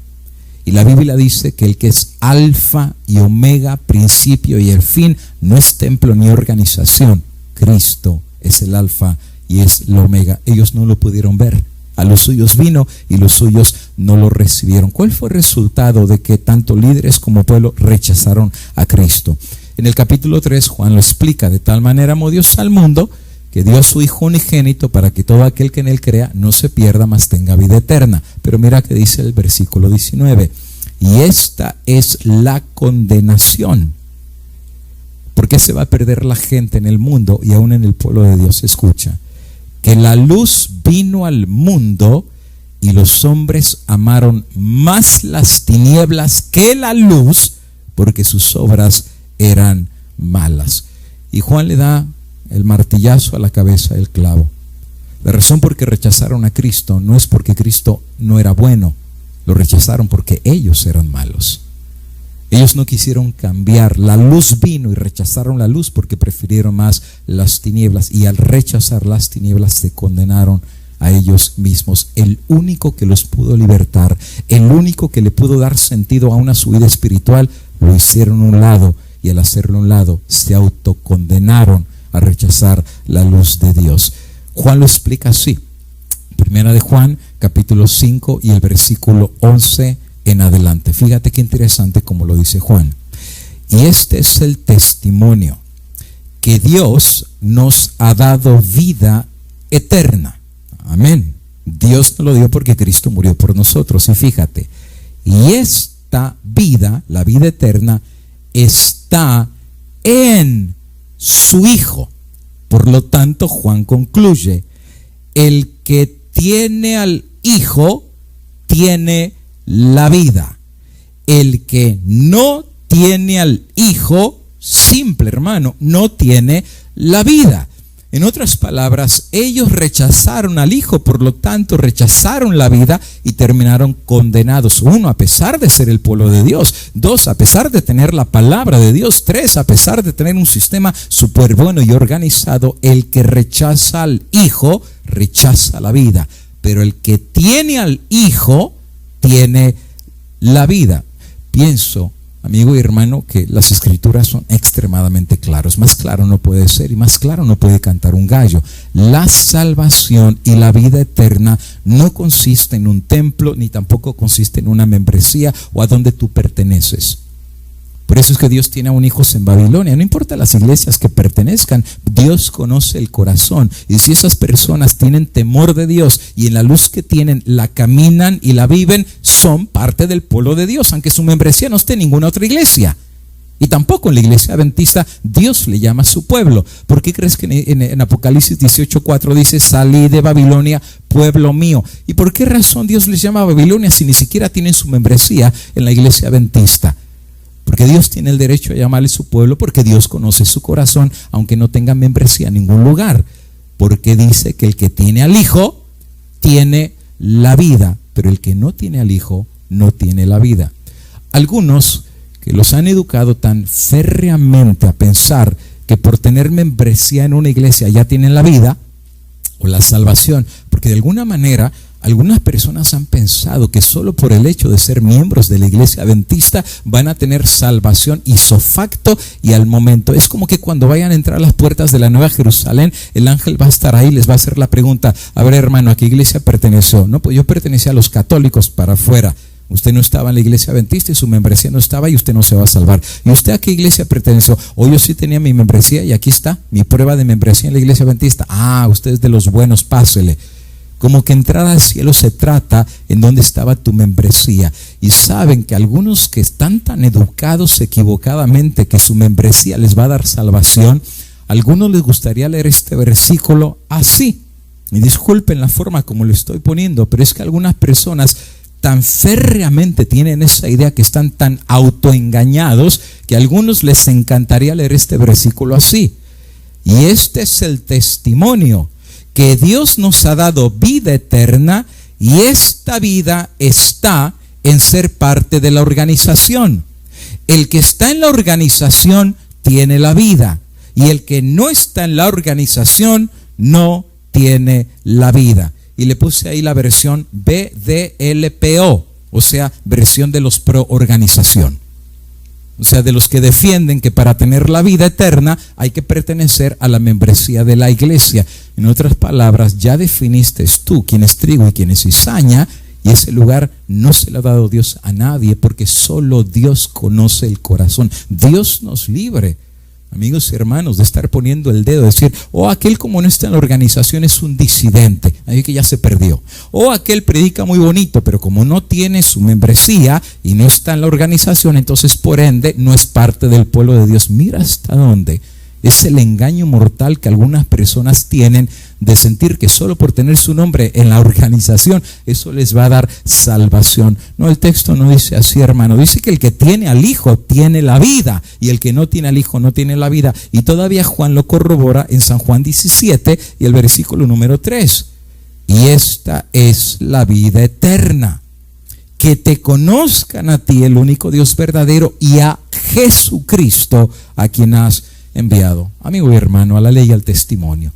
Y la Biblia dice que el que es alfa y omega, principio y el fin, no es templo ni organización. Cristo es el alfa y es el omega. Ellos no lo pudieron ver. A los suyos vino y los suyos no lo recibieron. ¿Cuál fue el resultado de que tanto líderes como pueblo rechazaron a Cristo? En el capítulo 3 Juan lo explica: de tal manera amó Dios al mundo que dio a su Hijo unigénito para que todo aquel que en Él crea no se pierda, mas tenga vida eterna. Pero mira que dice el versículo 19: y esta es la condenación. ¿Por qué se va a perder la gente en el mundo y aún en el pueblo de Dios? Escucha: que la luz vino al mundo, y los hombres amaron más las tinieblas que la luz, porque sus obras eran malas. Y Juan le da el martillazo a la cabeza del clavo. La razón por que rechazaron a Cristo no es porque Cristo no era bueno, lo rechazaron porque ellos eran malos. Ellos no quisieron cambiar. La luz vino y rechazaron la luz porque prefirieron más las tinieblas, y al rechazar las tinieblas se condenaron a ellos mismos. El único que los pudo libertar, el único que le pudo dar sentido a su vida espiritual, lo hicieron a un lado, y al hacerlo a un lado se autocondenaron a rechazar la luz de Dios. Juan lo explica así: Primera de Juan capítulo 5 y el versículo 11 en adelante. Fíjate qué interesante como lo dice Juan. Y este es el testimonio, que Dios nos ha dado vida eterna. Amén. Dios nos lo dio porque Cristo murió por nosotros. Y fíjate, y esta vida, la vida eterna, está en su Hijo. Por lo tanto, Juan concluye: el que tiene al Hijo tiene la vida. El que no tiene al Hijo, simple hermano, no tiene la vida. En otras palabras, ellos rechazaron al Hijo, por lo tanto rechazaron la vida y terminaron condenados. 1, a pesar de ser el pueblo de Dios. 2, a pesar de tener la palabra de Dios. 3, a pesar de tener un sistema súper bueno y organizado. El que rechaza al Hijo, rechaza la vida. Pero el que tiene al Hijo, tiene la vida. Pienso, amigo y hermano, que las escrituras son extremadamente claras. Más claro no puede ser y más claro no puede cantar un gallo. La salvación y la vida eterna no consiste en un templo, ni tampoco consiste en una membresía o a donde tú perteneces. Por eso es que Dios tiene aún hijos en Babilonia. No importa las iglesias que pertenezcan, Dios conoce el corazón. Y si esas personas tienen temor de Dios y en la luz que tienen la caminan y la viven, son parte del pueblo de Dios, aunque su membresía no esté en ninguna otra iglesia. Y tampoco en la iglesia adventista Dios le llama a su pueblo. ¿Por qué crees que en Apocalipsis 18:4 dice: salí de Babilonia, pueblo mío? ¿Y por qué razón Dios les llama a Babilonia si ni siquiera tienen su membresía en la iglesia adventista? Porque Dios tiene el derecho a llamarle su pueblo, porque Dios conoce su corazón, aunque no tenga membresía en ningún lugar. Porque dice que el que tiene al Hijo tiene la vida, pero el que no tiene al Hijo no tiene la vida. Algunos que los han educado tan férreamente a pensar que por tener membresía en una iglesia ya tienen la vida o la salvación, porque de alguna manera algunas personas han pensado que solo por el hecho de ser miembros de la iglesia adventista van a tener salvación ipso facto y al momento. Es como que cuando vayan a entrar a las puertas de la Nueva Jerusalén, el ángel va a estar ahí y les va a hacer la pregunta: a ver, hermano, ¿a qué iglesia perteneció? No, pues yo pertenecía a los católicos para afuera. Usted no estaba en la iglesia adventista y su membresía no estaba y usted no se va a salvar. ¿Y usted a qué iglesia perteneció? Oh, yo sí tenía mi membresía y aquí está mi prueba de membresía en la iglesia adventista. Ah, usted es de los buenos, pásele. Como que entrar al cielo se trata en dónde estaba tu membresía. Y saben que algunos que están tan educados equivocadamente que su membresía les va a dar salvación, a algunos les gustaría leer este versículo así. Y disculpen la forma como lo estoy poniendo, pero es que algunas personas tan férreamente tienen esa idea, que están tan autoengañados, que a algunos les encantaría leer este versículo así: y este es el testimonio, que Dios nos ha dado vida eterna, y esta vida está en ser parte de la organización. El que está en la organización tiene la vida, y el que no está en la organización no tiene la vida. Y le puse ahí la versión BDLPO, o sea, versión de los pro organización. O sea, de los que defienden que para tener la vida eterna hay que pertenecer a la membresía de la iglesia. En otras palabras, ya definiste tú quién es trigo y quién es cizaña, y ese lugar no se lo ha dado Dios a nadie, porque solo Dios conoce el corazón. Dios nos libre, amigos y hermanos, de estar poniendo el dedo, decir: oh, aquel como no está en la organización es un disidente, ahí que ya se perdió. O aquel predica muy bonito, pero como no tiene su membresía y no está en la organización, entonces por ende no es parte del pueblo de Dios. Mira hasta dónde es el engaño mortal que algunas personas tienen de sentir que solo por tener su nombre en la organización eso les va a dar salvación. No, el texto no dice así, hermano. Dice que el que tiene al Hijo tiene la vida, y el que no tiene al Hijo no tiene la vida. Y todavía Juan lo corrobora en San Juan 17 y el versículo número 3: y esta es la vida eterna, que te conozcan a ti, el único Dios verdadero, y a Jesucristo, a quien has enviado. Amigo y hermano, a la ley y al testimonio.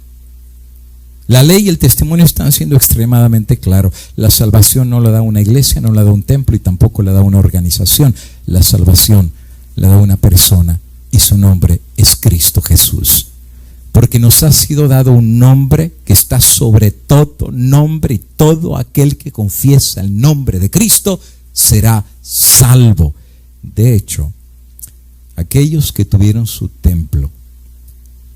La ley y el testimonio están siendo extremadamente claros. La salvación no la da una iglesia, no la da un templo y tampoco la da una organización. La salvación la da una persona, y su nombre es Cristo Jesús. Porque nos ha sido dado un nombre que está sobre todo nombre, y todo aquel que confiesa el nombre de Cristo será salvo. De hecho, aquellos que tuvieron su templo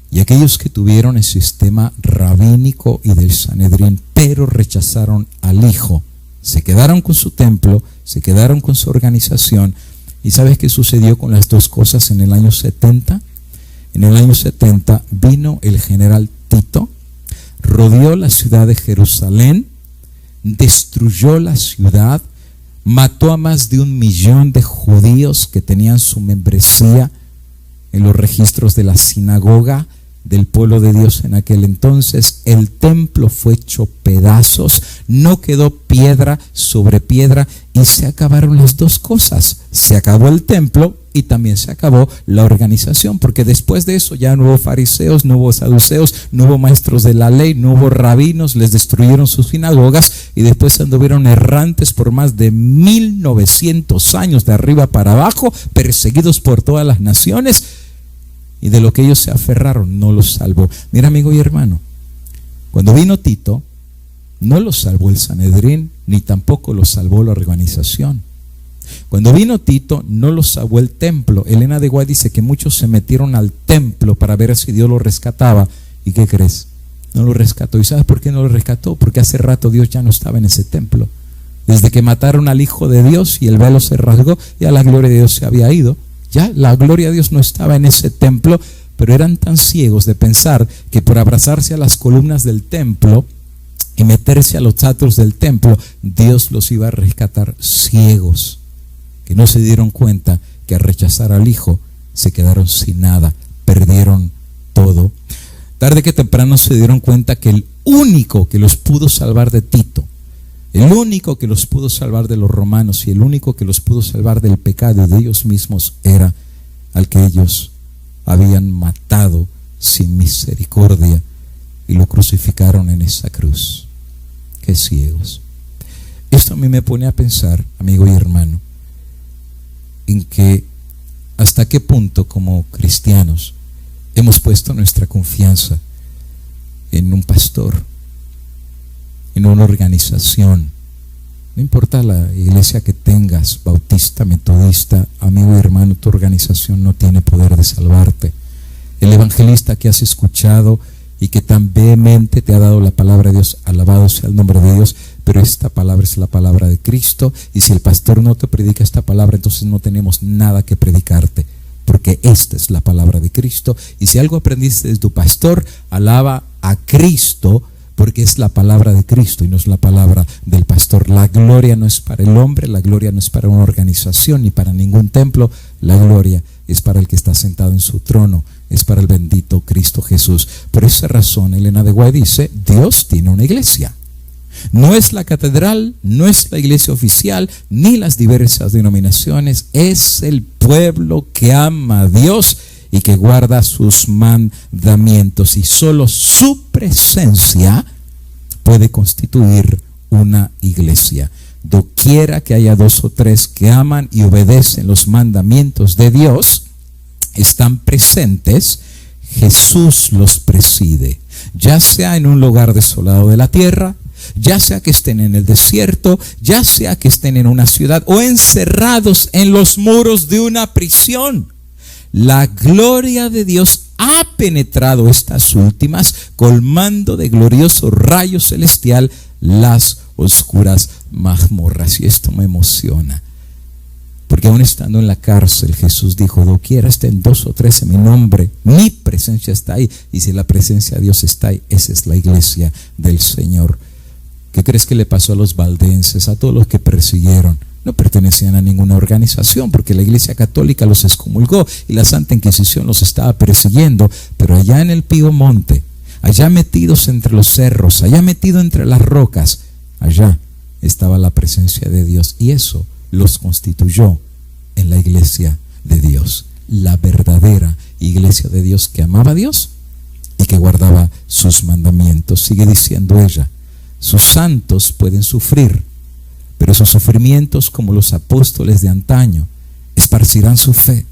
y aquellos que tuvieron el sistema rabínico y del Sanedrín, pero rechazaron al Hijo, se quedaron con su templo, se quedaron con su organización, ¿Y sabes qué sucedió con las dos cosas en el año 70? En el año 70 vino el general Tito, rodeó la ciudad de Jerusalén, destruyó la ciudad, mató a más de 1 millón de judíos que tenían su membresía en los registros de la sinagoga del pueblo de Dios en aquel entonces. El templo fue hecho pedazos, no quedó piedra sobre piedra y se acabaron las dos cosas. Se acabó el templo y también se acabó la organización, porque después de eso ya no hubo fariseos, no hubo saduceos, no hubo maestros de la ley, no hubo rabinos, les destruyeron sus sinagogas y después anduvieron errantes por más de 1900 años de arriba para abajo, perseguidos por todas las naciones, y de lo que ellos se aferraron no los salvó. Mira, amigo y hermano, cuando vino Tito, no los salvó el Sanedrín, ni tampoco los salvó la organización. Cuando vino Tito, no los salvó el templo. Elena de Guay dice que muchos se metieron al templo para ver si Dios los rescataba. ¿Y qué crees? No lo rescató. ¿Y sabes por qué no lo rescató? Porque hace rato Dios ya no estaba en ese templo. Desde que mataron al Hijo de Dios y el velo se rasgó, ya la gloria de Dios se había ido. Ya la gloria de Dios no estaba en ese templo, pero eran tan ciegos de pensar que por abrazarse a las columnas del templo y meterse a los atrios del templo, Dios los iba a rescatar. Ciegos, que no se dieron cuenta que al rechazar al Hijo se quedaron sin nada, perdieron todo. Tarde que temprano se dieron cuenta que el único que los pudo salvar de Tito, el único que los pudo salvar de los romanos y el único que los pudo salvar del pecado y de ellos mismos era al que ellos habían matado sin misericordia y lo crucificaron en esa cruz. Qué ciegos. Esto a mí me pone a pensar, amigo y hermano, en que hasta qué punto como cristianos hemos puesto nuestra confianza en un pastor, en una organización. No importa la iglesia que tengas, bautista, metodista, amigo y hermano, tu organización no tiene poder de salvarte. El evangelista que has escuchado y que tan vehemente te ha dado la palabra de Dios, alabado sea el nombre de Dios, pero esta palabra es la palabra de Cristo, y si el pastor no te predica esta palabra, entonces no tenemos nada que predicarte, porque esta es la palabra de Cristo. Y si algo aprendiste de tu pastor, alaba a Cristo, porque es la palabra de Cristo y no es la palabra del pastor. La gloria no es para el hombre, la gloria no es para una organización ni para ningún templo. La gloria es para el que está sentado en su trono, es para el bendito Cristo Jesús. Por esa razón, Elena de Guay dice, Dios tiene una iglesia. No es la catedral, no es la iglesia oficial, ni las diversas denominaciones. Es el pueblo que ama a Dios y que guarda sus mandamientos, y solo su presencia puede constituir una iglesia. Doquiera que haya 2 o 3 que aman y obedecen los mandamientos de Dios, están presentes, Jesús los preside, ya sea en un lugar desolado de la tierra, ya sea que estén en el desierto, ya sea que estén en una ciudad o encerrados en los muros de una prisión. La gloria de Dios ha penetrado estas últimas, colmando de glorioso rayo celestial las oscuras mazmorras. Y esto me emociona, porque aún estando en la cárcel, Jesús dijo, doquiera estén 2 o 3 en mi nombre, mi presencia está ahí. Y si la presencia de Dios está ahí, esa es la iglesia del Señor. ¿Qué crees que le pasó a los valdenses, a todos los que persiguieron? No pertenecían a ninguna organización, porque la Iglesia Católica los excomulgó y la Santa Inquisición los estaba persiguiendo. Pero allá en el Pío Monte, allá metidos entre los cerros, allá metido entre las rocas, allá estaba la presencia de Dios, y eso los constituyó en la iglesia de Dios, la verdadera iglesia de Dios que amaba a Dios y que guardaba sus mandamientos. Sigue diciendo ella, sus santos pueden sufrir, pero sus sufrimientos, como los apóstoles de antaño, esparcirán su fe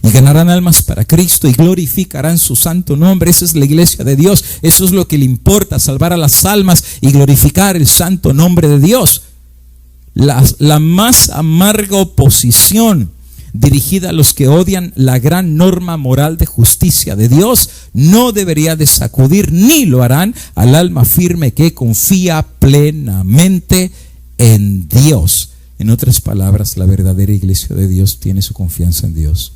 y ganarán almas para Cristo y glorificarán su santo nombre. Esa es la iglesia de Dios. Eso es lo que le importa, salvar a las almas y glorificar el santo nombre de Dios. La más amarga oposición dirigida a los que odian la gran norma moral de justicia de Dios no debería de sacudir, ni lo harán, al alma firme que confía plenamente en Dios. En otras palabras, la verdadera iglesia de Dios tiene su confianza en Dios.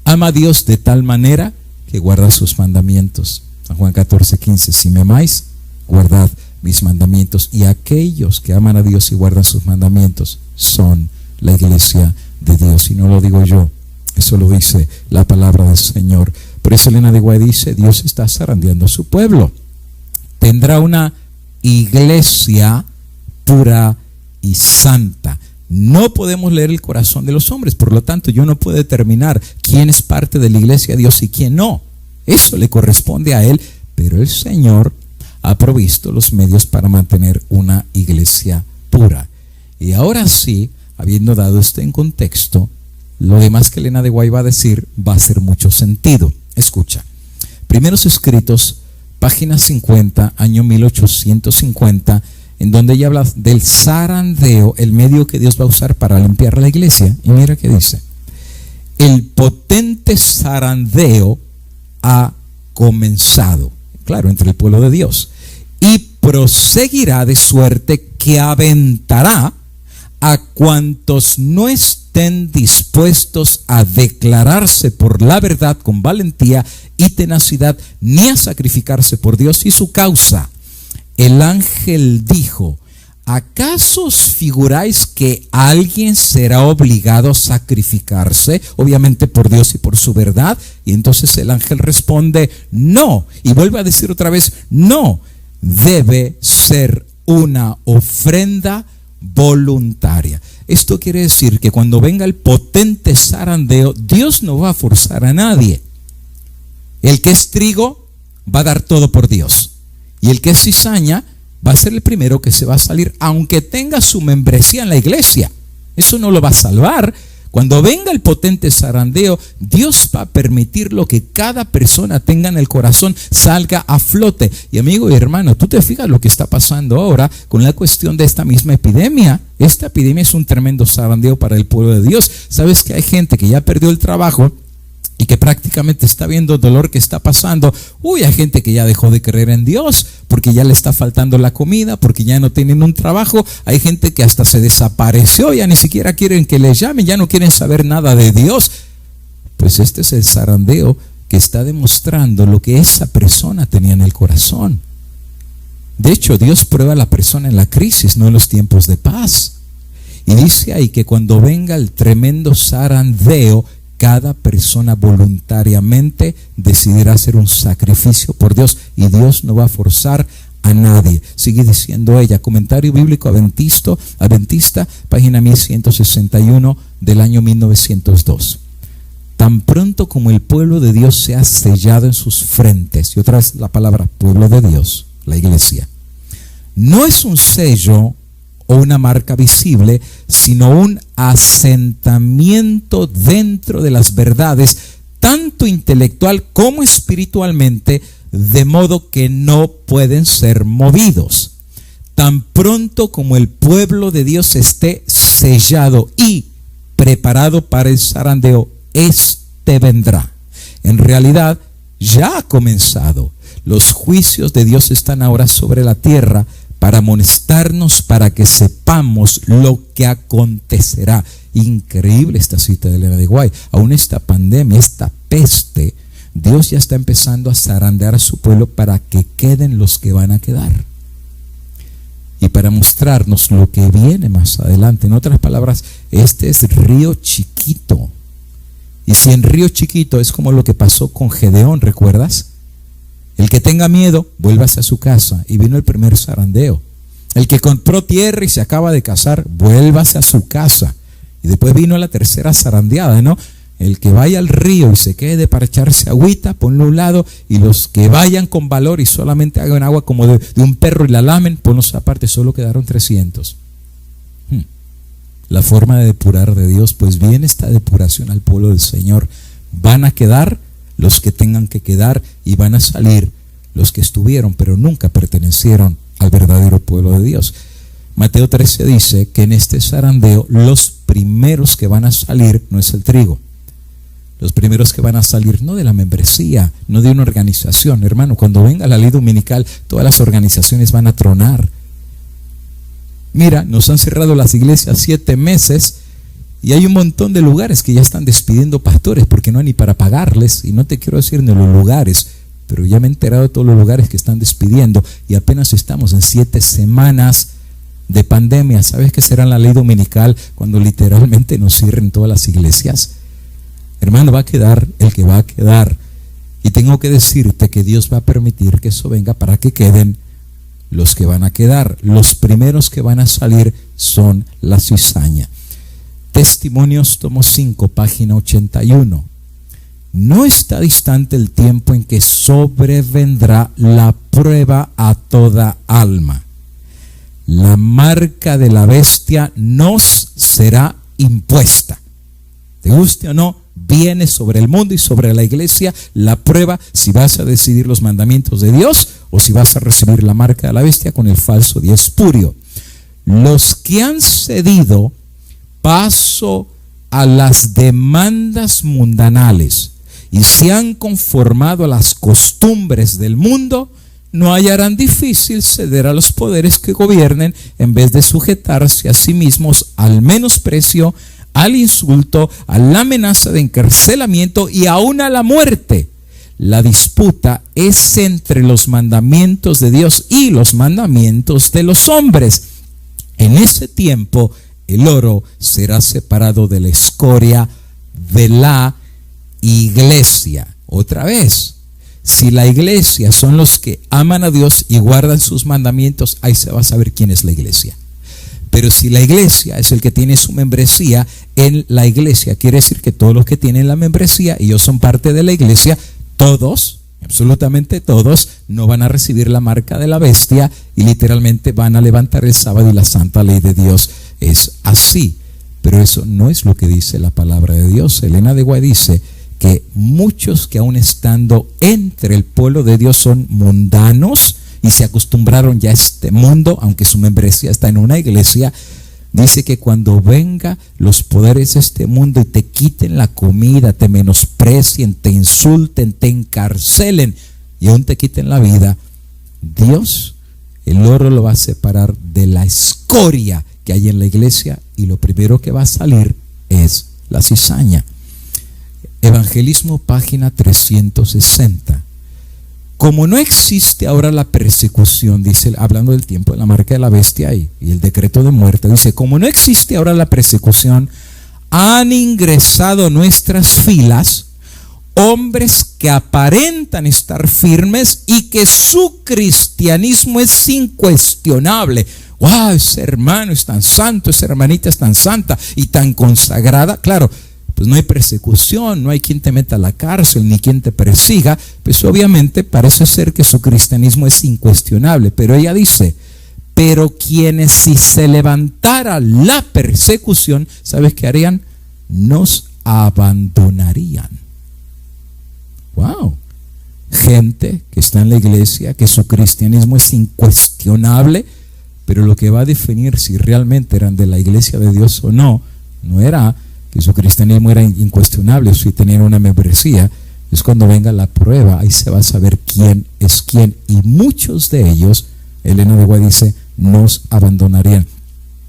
Ama a Dios de tal manera que guarda sus mandamientos. San Juan 14:15, si me amáis, guardad mis mandamientos. Y aquellos que aman a Dios y guardan sus mandamientos son la iglesia de Dios. Y no lo digo yo, eso lo dice la palabra del Señor. Por eso Elena de White dice, Dios está zarandeando a su pueblo. Tendrá una iglesia pura y santa. No podemos leer el corazón de los hombres, por lo tanto yo no puedo determinar quién es parte de la iglesia de Dios y quién no. Eso le corresponde a Él, pero el Señor ha provisto los medios para mantener una iglesia pura. Y ahora sí, habiendo dado esto en contexto, lo demás que Elena de White va a decir va a hacer mucho sentido. Escucha, Primeros Escritos, página 50, año 1850, en donde ella habla del zarandeo, el medio que Dios va a usar para limpiar la iglesia. Y mira qué dice: el potente zarandeo ha comenzado, claro, entre el pueblo de Dios, y proseguirá de suerte que aventará a cuantos no estén dispuestos a declararse por la verdad con valentía y tenacidad, ni a sacrificarse por Dios y su causa. El ángel dijo: ¿acaso os figuráis que alguien será obligado a sacrificarse, obviamente por Dios y por su verdad? Y entonces el ángel responde: no. Y vuelve a decir otra vez: no, debe ser una ofrenda voluntaria. Esto quiere decir que cuando venga el potente zarandeo, Dios no va a forzar a nadie. El que es trigo va a dar todo por Dios, y el que es cizaña va a ser el primero que se va a salir, aunque tenga su membresía en la iglesia. Eso no lo va a salvar. Cuando venga el potente zarandeo, Dios va a permitir lo que cada persona tenga en el corazón salga a flote. Y amigo y hermano, tú te fijas lo que está pasando ahora con la cuestión de esta misma epidemia. Esta epidemia es un tremendo zarandeo para el pueblo de Dios. Sabes que hay gente que ya perdió el trabajo y que prácticamente está viendo el dolor que está pasando. Hay gente que ya dejó de creer en Dios porque ya le está faltando la comida, porque ya no tienen un trabajo. Hay gente que hasta se desapareció, ya ni siquiera quieren que les llamen, ya no quieren saber nada de Dios. Pues este es el zarandeo que está demostrando lo que esa persona tenía en el corazón. De hecho, Dios prueba a la persona en la crisis, no en los tiempos de paz. Y dice ahí que cuando venga el tremendo zarandeo, cada persona voluntariamente decidirá hacer un sacrificio por Dios, y Dios no va a forzar a nadie. Sigue diciendo ella, Comentario Bíblico Adventista, página 1161 del año 1902. Tan pronto como el pueblo de Dios sea sellado en sus frentes, y otra vez la palabra pueblo de Dios, la iglesia, no es un sello o una marca visible, sino un asentamiento dentro de las verdades, tanto intelectual como espiritualmente, de modo que no pueden ser movidos. Tan pronto como el pueblo de Dios esté sellado y preparado para el zarandeo, este vendrá. En realidad, ya ha comenzado. Los juicios de Dios están ahora sobre la tierra, para amonestarnos, para que sepamos lo que acontecerá. Increíble esta cita de Elena de White. Aún esta pandemia, esta peste, Dios ya está empezando a zarandear a su pueblo para que queden los que van a quedar, y para mostrarnos lo que viene más adelante. En otras palabras, este es río chiquito. Y si en río chiquito es como lo que pasó con Gedeón, ¿recuerdas? El que tenga miedo, vuélvase a su casa. Y vino el primer zarandeo. El que compró tierra y se acaba de casar, vuélvase a su casa. Y después vino la tercera zarandeada, ¿no? El que vaya al río y se quede para echarse agüita, ponlo a un lado. Y los que vayan con valor y solamente hagan agua como de un perro y la lamen, ponlos aparte. Solo quedaron 300. La forma de depurar de Dios, pues viene esta depuración al pueblo del Señor. Van a quedar los que tengan que quedar, y van a salir los que estuvieron pero nunca pertenecieron al verdadero pueblo de Dios. Mateo 13 dice que en este zarandeo los primeros que van a salir no es el trigo. Los primeros que van a salir no de la membresía, no de una organización. Hermano, cuando venga la ley dominical, todas las organizaciones van a tronar. Mira, nos han cerrado las iglesias 7 meses y hay un montón de lugares que ya están despidiendo pastores porque no hay ni para pagarles. Y no te quiero decir ni los lugares, pero ya me he enterado de todos los lugares que están despidiendo y apenas estamos en 7 semanas de pandemia. ¿Sabes qué será la ley dominical cuando literalmente nos cierren todas las iglesias? Hermano, va a quedar el que va a quedar. Y tengo que decirte que Dios va a permitir que eso venga para que queden los que van a quedar. Los primeros que van a salir son la cizaña. Testimonios, tomo 5, página 81. No está distante el tiempo en que sobrevendrá la prueba a toda alma. La marca de la bestia nos será impuesta. Te guste o no, viene sobre el mundo y sobre la iglesia la prueba si vas a decidir los mandamientos de Dios o si vas a recibir la marca de la bestia con el falso y espurio. Los que han cedido paso a las demandas mundanales y se han conformado a las costumbres del mundo, no hallarán difícil ceder a los poderes que gobiernen en vez de sujetarse a sí mismos al menosprecio, al insulto, a la amenaza de encarcelamiento y aún a la muerte. La disputa es entre los mandamientos de Dios y los mandamientos de los hombres. En ese tiempo el oro será separado de la escoria de la iglesia. Otra vez, si la iglesia son los que aman a Dios y guardan sus mandamientos, ahí se va a saber quién es la iglesia. Pero si la iglesia es el que tiene su membresía en la iglesia, quiere decir que todos los que tienen la membresía y ellos son parte de la iglesia, todos, absolutamente todos, no van a recibir la marca de la bestia y literalmente van a levantar el sábado, y la santa ley de Dios es así. Pero eso no es lo que dice la palabra de Dios. Elena de White dice que muchos que aún estando entre el pueblo de Dios son mundanos y se acostumbraron ya a este mundo, aunque su membresía está en una iglesia. Dice que cuando venga los poderes de este mundo y te quiten la comida, te menosprecien, te insulten, te encarcelen y aún te quiten la vida, Dios el oro lo va a separar de la escoria que hay en la iglesia y lo primero que va a salir es la cizaña. Evangelismo, página 360. Como no existe ahora la persecución, dice, hablando del tiempo de la marca de la bestia y el decreto de muerte, dice, como no existe ahora la persecución, han ingresado a nuestras filas hombres que aparentan estar firmes y que su cristianismo es incuestionable. ¡Wow! Ese hermano es tan santo, esa hermanita es tan santa y tan consagrada. Claro, pues no hay persecución, no hay quien te meta a la cárcel, ni quien te persiga, pues obviamente parece ser que su cristianismo es incuestionable. Pero ella dice, pero quienes si se levantara la persecución, ¿sabes qué harían? Nos abandonarían. Wow. Gente que está en la iglesia, que su cristianismo es incuestionable, pero lo que va a definir si realmente eran de la iglesia de Dios o no, no era que su cristianismo era incuestionable, si tenían una membresía, es cuando venga la prueba, ahí se va a saber quién es quién. Y muchos de ellos, Elena de White dice, nos abandonarían.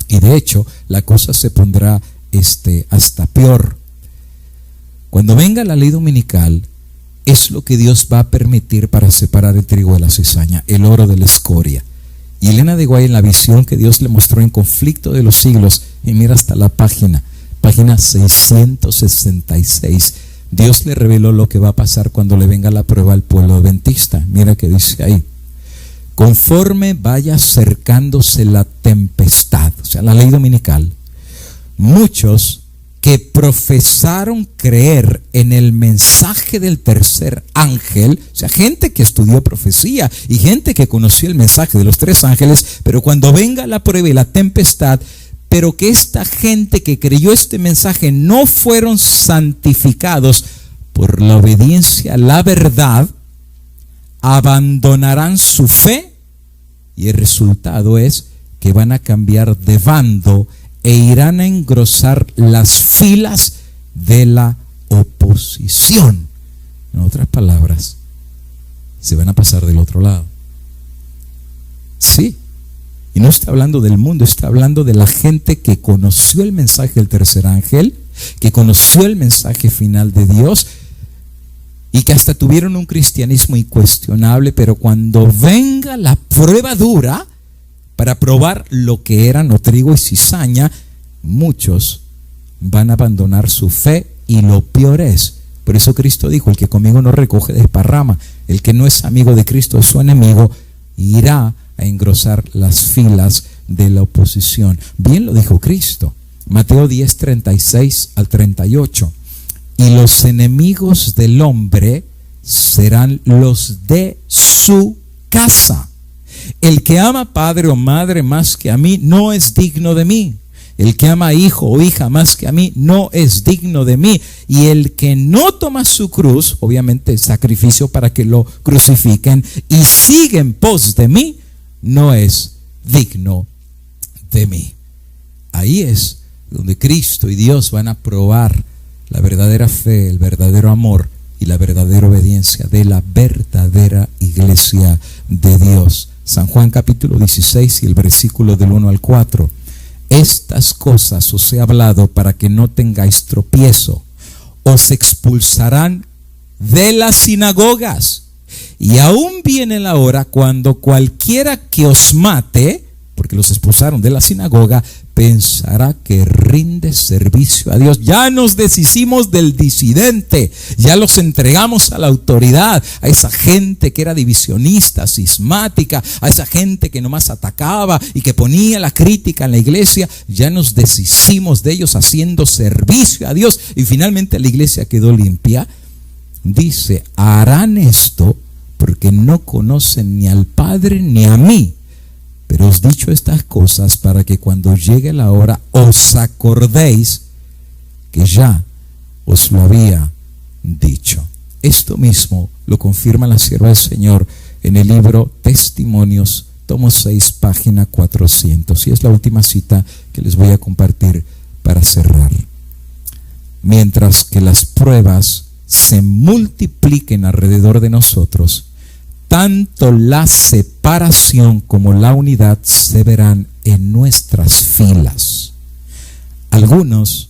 Y de hecho, la cosa se pondrá hasta peor. Cuando venga la ley dominical, es lo que Dios va a permitir para separar el trigo de la cizaña, el oro de la escoria. Y Elena de White, en la visión que Dios le mostró en Conflicto de los Siglos, y mira hasta la página 666, Dios le reveló lo que va a pasar cuando le venga la prueba al pueblo adventista. Mira que dice ahí: conforme vaya acercándose la tempestad, o sea, la ley dominical, muchos que profesaron creer en el mensaje del tercer ángel, o sea, gente que estudió profecía y gente que conoció el mensaje de los 3 ángeles, pero cuando venga la prueba y la tempestad, pero que esta gente que creyó este mensaje no fueron santificados por la obediencia a la verdad, abandonarán su fe y el resultado es que van a cambiar de bando e irán a engrosar las filas de la oposición. En otras palabras, se van a pasar del otro lado. Sí, Y no está hablando del mundo, está hablando de la gente que conoció el mensaje del tercer ángel, que conoció el mensaje final de Dios y que hasta tuvieron un cristianismo incuestionable, pero cuando venga la prueba dura para probar lo que eran o trigo y cizaña, muchos van a abandonar su fe y lo peor es, por eso Cristo dijo, el que conmigo no recoge desparrama, el que no es amigo de Cristo es su enemigo, irá a engrosar las filas de la oposición. Bien lo dijo Cristo, Mateo 10, 36 al 38. Y los enemigos del hombre serán los de su casa. El que ama padre o madre más que a mí no es digno de mí. El que ama hijo o hija más que a mí no es digno de mí. Y el que no toma su cruz, obviamente sacrificio para que lo crucifiquen, y sigue en pos de mí, no es digno de mí. Ahí es donde Cristo y Dios van a probar la verdadera fe, el verdadero amor y la verdadera obediencia de la verdadera iglesia de Dios. San Juan capítulo 16 y el versículo del 1 al 4. Estas cosas os he hablado para que no tengáis tropiezo. Os expulsarán de las sinagogas. Y aún viene la hora cuando cualquiera que os mate, porque los expulsaron de la sinagoga, pensará que rinde servicio a Dios. Ya nos deshicimos del disidente, ya los entregamos a la autoridad, a esa gente que era divisionista, cismática, a esa gente que nomás atacaba y que ponía la crítica en la iglesia. Ya nos deshicimos de ellos haciendo servicio a Dios y finalmente la iglesia quedó limpia. Dice, harán esto porque no conocen ni al Padre ni a mí. Pero os he dicho estas cosas para que cuando llegue la hora os acordéis que ya os lo había dicho. Esto mismo lo confirma la sierva del Señor en el libro Testimonios, tomo 6, página 400. Y es la última cita que les voy a compartir para cerrar. Mientras que las pruebas se multipliquen alrededor de nosotros, tanto la separación como la unidad se verán en nuestras filas. Algunos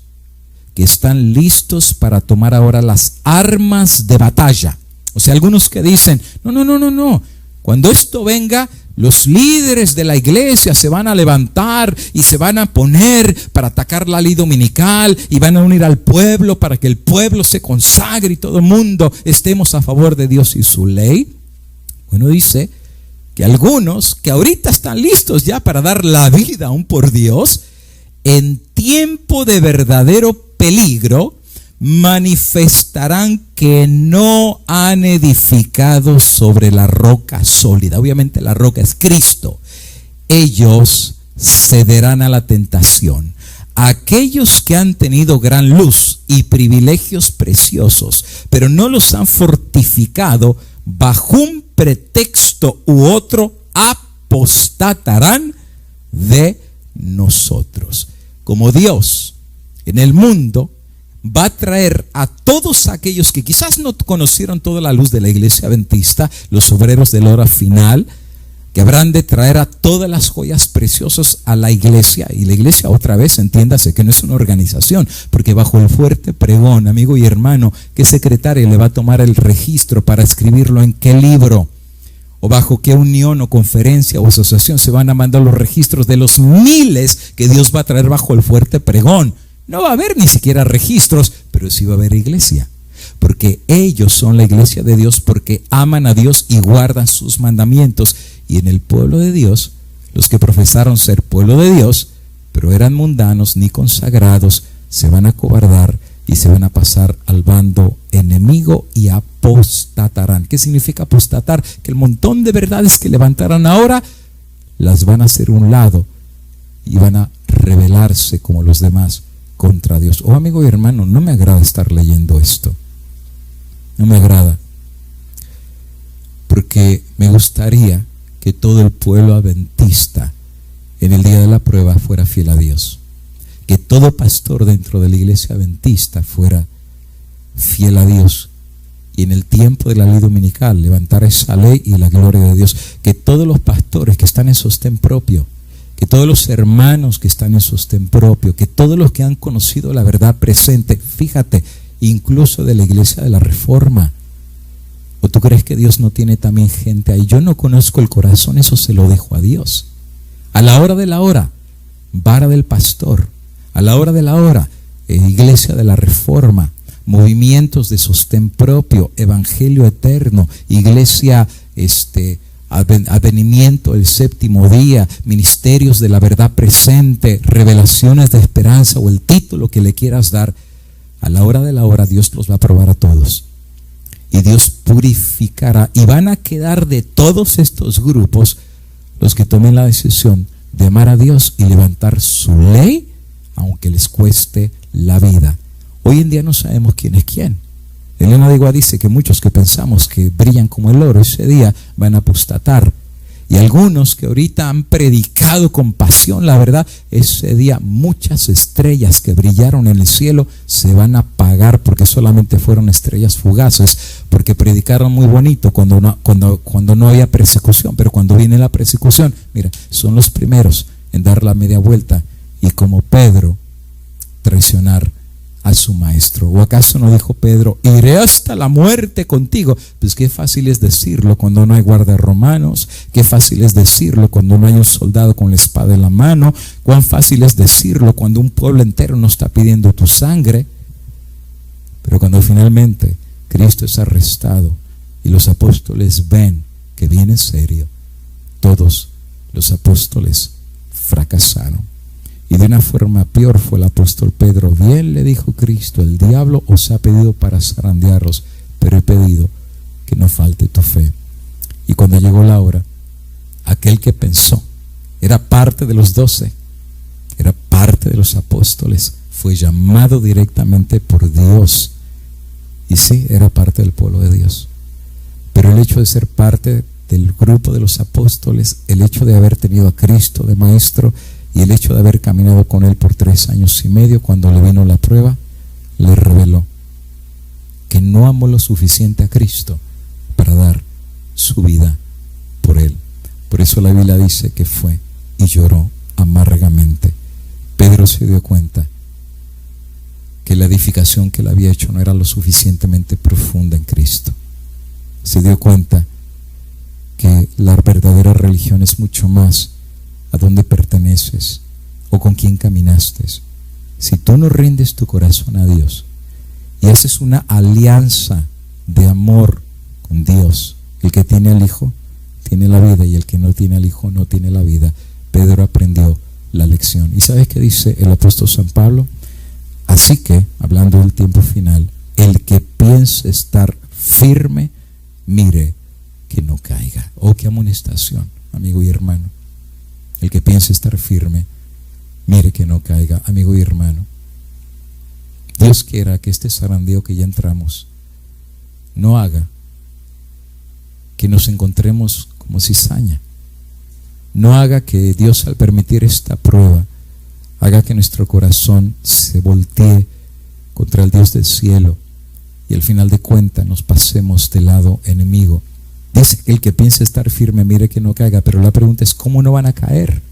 que están listos para tomar ahora las armas de batalla. O sea, algunos que dicen, no. Cuando esto venga, los líderes de la iglesia se van a levantar y se van a poner para atacar la ley dominical y van a unir al pueblo para que el pueblo se consagre y todo el mundo estemos a favor de Dios y su ley. Bueno, dice que algunos que ahorita están listos ya para dar la vida aún por Dios, en tiempo de verdadero peligro, manifestarán que no han edificado sobre la roca sólida. Obviamente la roca es Cristo. Ellos cederán a la tentación. Aquellos que han tenido gran luz y privilegios preciosos, pero no los han fortificado, bajo un pretexto u otro, apostatarán de nosotros. Como Dios en el mundo va a traer a todos aquellos que quizás no conocieron toda la luz de la iglesia adventista, los obreros de la hora final, que habrán de traer a todas las joyas preciosas a la iglesia. Y la iglesia, otra vez, entiéndase que no es una organización, porque bajo el fuerte pregón, amigo y hermano, ¿qué secretario le va a tomar el registro para escribirlo en qué libro? ¿O bajo qué unión o conferencia o asociación se van a mandar los registros de los miles que Dios va a traer bajo el fuerte pregón? No va a haber ni siquiera registros, pero sí va a haber iglesia. Porque ellos son la iglesia de Dios, porque aman a Dios y guardan sus mandamientos. Y en el pueblo de Dios, los que profesaron ser pueblo de Dios, pero eran mundanos ni consagrados, se van a acobardar y se van a pasar al bando enemigo y apostatarán. ¿Qué significa apostatar? Que el montón de verdades que levantarán ahora, las van a hacer un lado y van a rebelarse como los demás contra Dios. Oh, amigo y hermano, no me agrada estar leyendo esto. No me agrada. Porque me gustaría que todo el pueblo adventista en el día de la prueba fuera fiel a Dios. Que todo pastor dentro de la iglesia adventista fuera fiel a Dios. Y en el tiempo de la ley dominical levantar esa ley y la gloria de Dios. Que todos los pastores que están en sostén propio, que todos los hermanos que están en sostén propio, que todos los que han conocido la verdad presente, fíjate, incluso de la iglesia de la Reforma. ¿O tú crees que Dios no tiene también gente ahí? Yo no conozco el corazón, eso se lo dejo a Dios. A la hora de la hora, vara del pastor. A la hora de la hora, iglesia de la Reforma, movimientos de sostén propio, evangelio eterno, iglesia advenimiento del séptimo día, ministerios de la verdad presente, revelaciones de esperanza o el título que le quieras dar. A la hora de la hora Dios los va a probar a todos y Dios purificará, y van a quedar de todos estos grupos los que tomen la decisión de amar a Dios y levantar su ley aunque les cueste la vida. Hoy en día no sabemos quién es quién. Elena de Guá dice que muchos que pensamos que brillan como el oro ese día van a apostatar. Y algunos que ahorita han predicado con pasión la verdad, ese día muchas estrellas que brillaron en el cielo se van a apagar porque solamente fueron estrellas fugaces, porque predicaron muy bonito cuando no había persecución, pero cuando viene la persecución, mira, son los primeros en dar la media vuelta y como Pedro traicionar a su maestro. ¿O acaso no dijo Pedro, iré hasta la muerte contigo? Pues qué fácil es decirlo cuando no hay guardias romanos, qué fácil es decirlo cuando no hay un soldado con la espada en la mano, cuán fácil es decirlo cuando un pueblo entero no está pidiendo tu sangre. Pero cuando finalmente Cristo es arrestado y los apóstoles ven que viene serio, todos los apóstoles fracasaron. Y de una forma peor fue el apóstol Pedro. Bien le dijo Cristo, el diablo os ha pedido para zarandearos, pero he pedido que no falte tu fe. Y cuando llegó la hora, aquel que pensó, era parte de los 12, era parte de los apóstoles, fue llamado directamente por Dios. Y sí, era parte del pueblo de Dios. Pero el hecho de ser parte del grupo de los apóstoles, el hecho de haber tenido a Cristo de maestro, y el hecho de haber caminado con él por 3 años y medio, cuando le vino la prueba, le reveló que no amó lo suficiente a Cristo para dar su vida por él. Por eso la Biblia dice que fue y lloró amargamente. Pedro se dio cuenta que la edificación que él había hecho no era lo suficientemente profunda en Cristo. Se dio cuenta que la verdadera religión es mucho más a dónde perteneces o con quién caminaste. Si tú no rindes tu corazón a Dios y haces una alianza de amor con Dios, el que tiene al Hijo tiene la vida y el que no tiene al Hijo no tiene la vida. Pedro aprendió la lección. ¿Y sabes qué dice el apóstol San Pablo? Así que, hablando del tiempo final, el que piense estar firme, mire que no caiga. Oh, qué amonestación, amigo y hermano. El que piense estar firme, mire que no caiga, amigo y hermano. Dios quiera que este zarandeo que ya entramos no haga que nos encontremos como cizaña. No haga que Dios, al permitir esta prueba, haga que nuestro corazón se voltee contra el Dios del cielo y al final de cuentas nos pasemos del lado enemigo. Dice que el que piense estar firme, mire que no caiga, pero la pregunta es, ¿cómo no van a caer?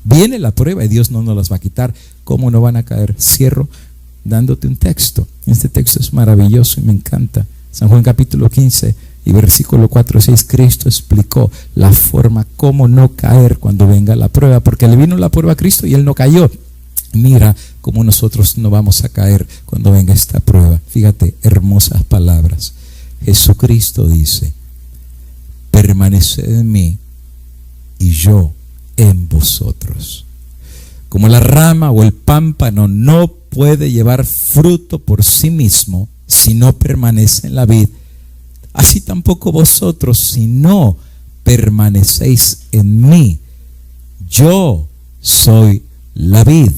Viene la prueba y Dios no nos las va a quitar. ¿Cómo no van a caer? Cierro dándote un texto. Este texto es maravilloso y me encanta. San Juan capítulo 15 y versículo 4 y 6, Cristo explicó la forma cómo no caer cuando venga la prueba, porque le vino la prueba a Cristo y él no cayó. Mira cómo nosotros no vamos a caer cuando venga esta prueba. Fíjate, hermosas palabras. Jesucristo dice, permaneced en mí y yo en vosotros. Como la rama o el pámpano no puede llevar fruto por sí mismo si no permanece en la vid, así tampoco vosotros si no permanecéis en mí. Yo soy la vid,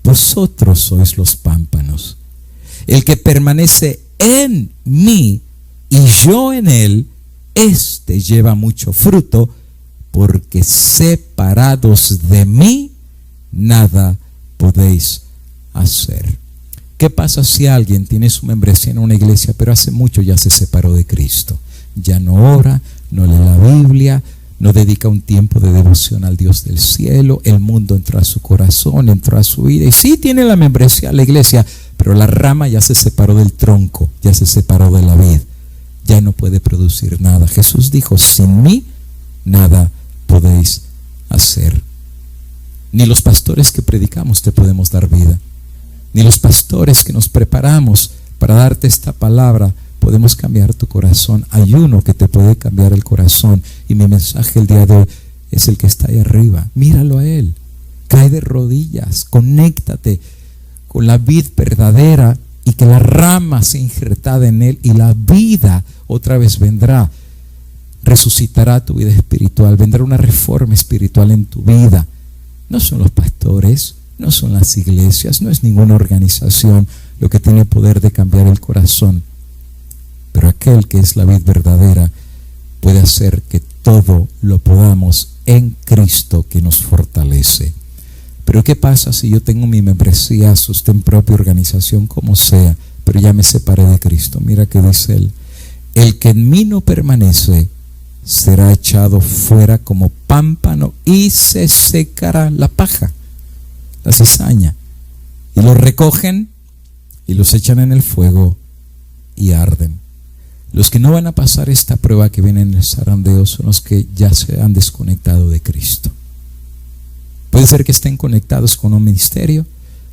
vosotros sois los pámpanos. El que permanece en mí y yo en él, este lleva mucho fruto, porque separados de mí nada podéis hacer. ¿Qué pasa si alguien tiene su membresía en una iglesia, pero hace mucho ya se separó de Cristo? Ya no ora, no lee la Biblia, no dedica un tiempo de devoción al Dios del cielo. El mundo entró a su corazón, entró a su vida, y sí tiene la membresía a la iglesia, pero la rama ya se separó del tronco, ya se separó de la vid, ya no puede producir nada. Jesús dijo: sin mí nada podéis hacer. Ni los pastores que predicamos te podemos dar vida, ni los pastores que nos preparamos para darte esta palabra podemos cambiar tu corazón. Hay uno que te puede cambiar el corazón, y mi mensaje el día de hoy es el que está ahí arriba. Míralo a él, cae de rodillas, conéctate con la vid verdadera, y que la rama sea injertada en él, y la vida otra vez vendrá, resucitará tu vida espiritual, vendrá una reforma espiritual en tu vida. No son los pastores, no son las iglesias, no es ninguna organización lo que tiene poder de cambiar el corazón, pero aquel que es la vid verdadera puede hacer que todo lo podamos en Cristo, que nos fortalece. Pero ¿qué pasa si yo tengo mi membresía, sostén propia, organización, como sea, pero ya me separé de Cristo? Mira que dice él: el que en mí no permanece será echado fuera como pámpano, y se secará la paja, la cizaña, y los recogen y los echan en el fuego y arden. Los que no van a pasar esta prueba que viene en el zarandeo son los que ya se han desconectado de Cristo. Puede ser que estén conectados con un ministerio,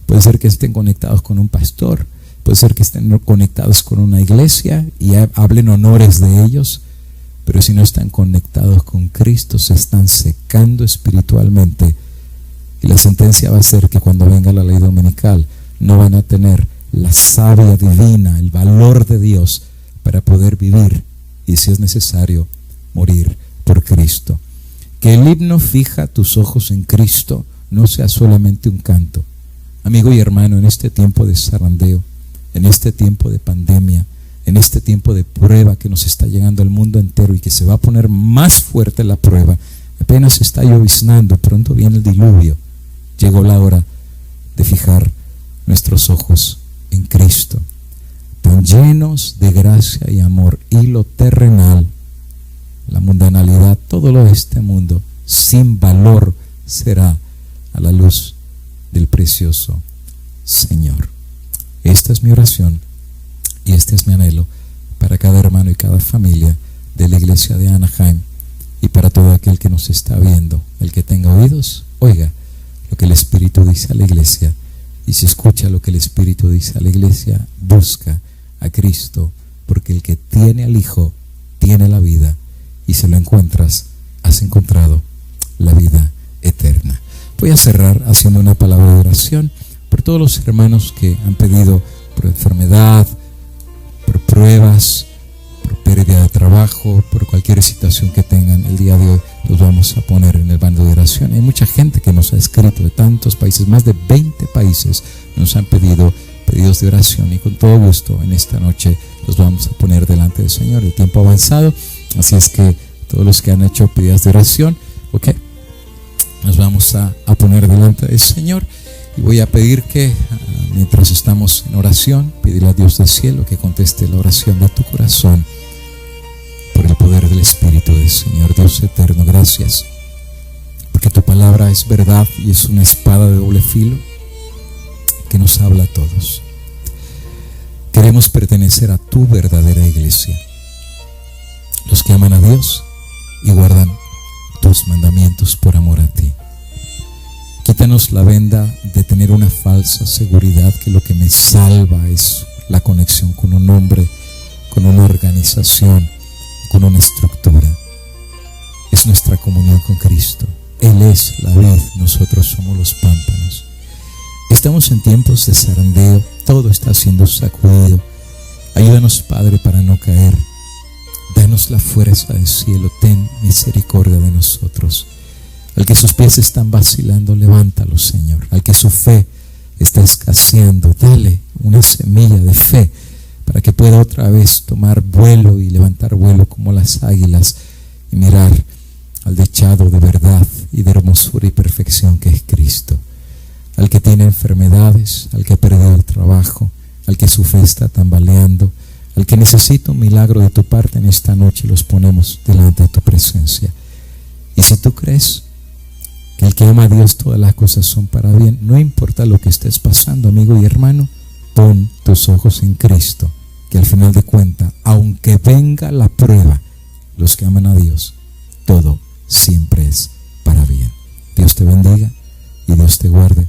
puede ser que estén conectados con un pastor, puede ser que estén conectados con una iglesia y hablen honores de ellos, pero si no están conectados con Cristo, se están secando espiritualmente, y la sentencia va a ser que cuando venga la ley dominical no van a tener la savia divina, el valor de Dios para poder vivir, y si es necesario, morir por Cristo. Que el himno "Fija tus ojos en Cristo" no sea solamente un canto. Amigo y hermano, en este tiempo de zarandeo, en este tiempo de pandemia, en este tiempo de prueba que nos está llegando al mundo entero, y que se va a poner más fuerte la prueba, apenas está lloviznando, pronto viene el diluvio, llegó la hora de fijar nuestros ojos en Cristo. Tan llenos de gracia y amor, y lo terrenal, la mundanalidad, todo lo de este mundo sin valor será a la luz del precioso Señor. Esta es mi oración y este es mi anhelo para cada hermano y cada familia de la iglesia de Anaheim, y para todo aquel que nos está viendo. El que tenga oídos, oiga lo que el Espíritu dice a la iglesia, y si escucha lo que el Espíritu dice a la iglesia, busca a Cristo, porque el que tiene al Hijo tiene la vida, y si lo encuentras, has encontrado la vida eterna. Voy a cerrar haciendo una palabra de oración por todos los hermanos que han pedido por enfermedad, por pruebas, por pérdida de trabajo, por cualquier situación que tengan. El día de hoy los vamos a poner en el bando de oración. Hay mucha gente que nos ha escrito de tantos países, más de 20 países nos han pedido pedidos de oración, y con todo gusto en esta noche los vamos a poner delante del Señor. El tiempo ha avanzado, así es que todos los que han hecho pedidos de oración, nos vamos a poner delante del Señor, y voy a pedir que mientras estamos en oración, pedirle a Dios del cielo que conteste la oración de tu corazón por el poder del Espíritu del Señor. Dios eterno, gracias porque tu palabra es verdad y es una espada de doble filo que nos habla a todos. Queremos pertenecer a tu verdadera iglesia, los que aman a Dios y guardan tus mandamientos por amor a ti. Quítanos la venda de tener una falsa seguridad que lo que me salva es la conexión con un hombre, con una organización, con una estructura. Es nuestra comunión con Cristo. Él es la vid, nosotros somos los pámpanos. Estamos en tiempos de zarandeo, todo está siendo sacudido. Ayúdanos, Padre, para no caer. Danos la fuerza del cielo, ten misericordia de nosotros. Al que sus pies están vacilando, levántalo, Señor. Al que su fe está escaseando, dale una semilla de fe para que pueda otra vez tomar vuelo y levantar vuelo como las águilas y mirar al dechado de verdad y de hermosura y perfección que es Cristo. Al que tiene enfermedades, al que ha perdido el trabajo, al que su fe está tambaleando, al que necesita un milagro de tu parte en esta noche, los ponemos delante de tu presencia. Y si tú crees que el que ama a Dios todas las cosas son para bien, no importa lo que estés pasando, amigo y hermano, pon tus ojos en Cristo, que al final de cuentas, aunque venga la prueba, los que aman a Dios, todo siempre es para bien. Dios te bendiga y Dios te guarde,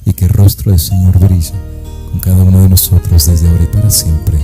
y que el rostro del Señor brille con cada uno de nosotros desde ahora y para siempre.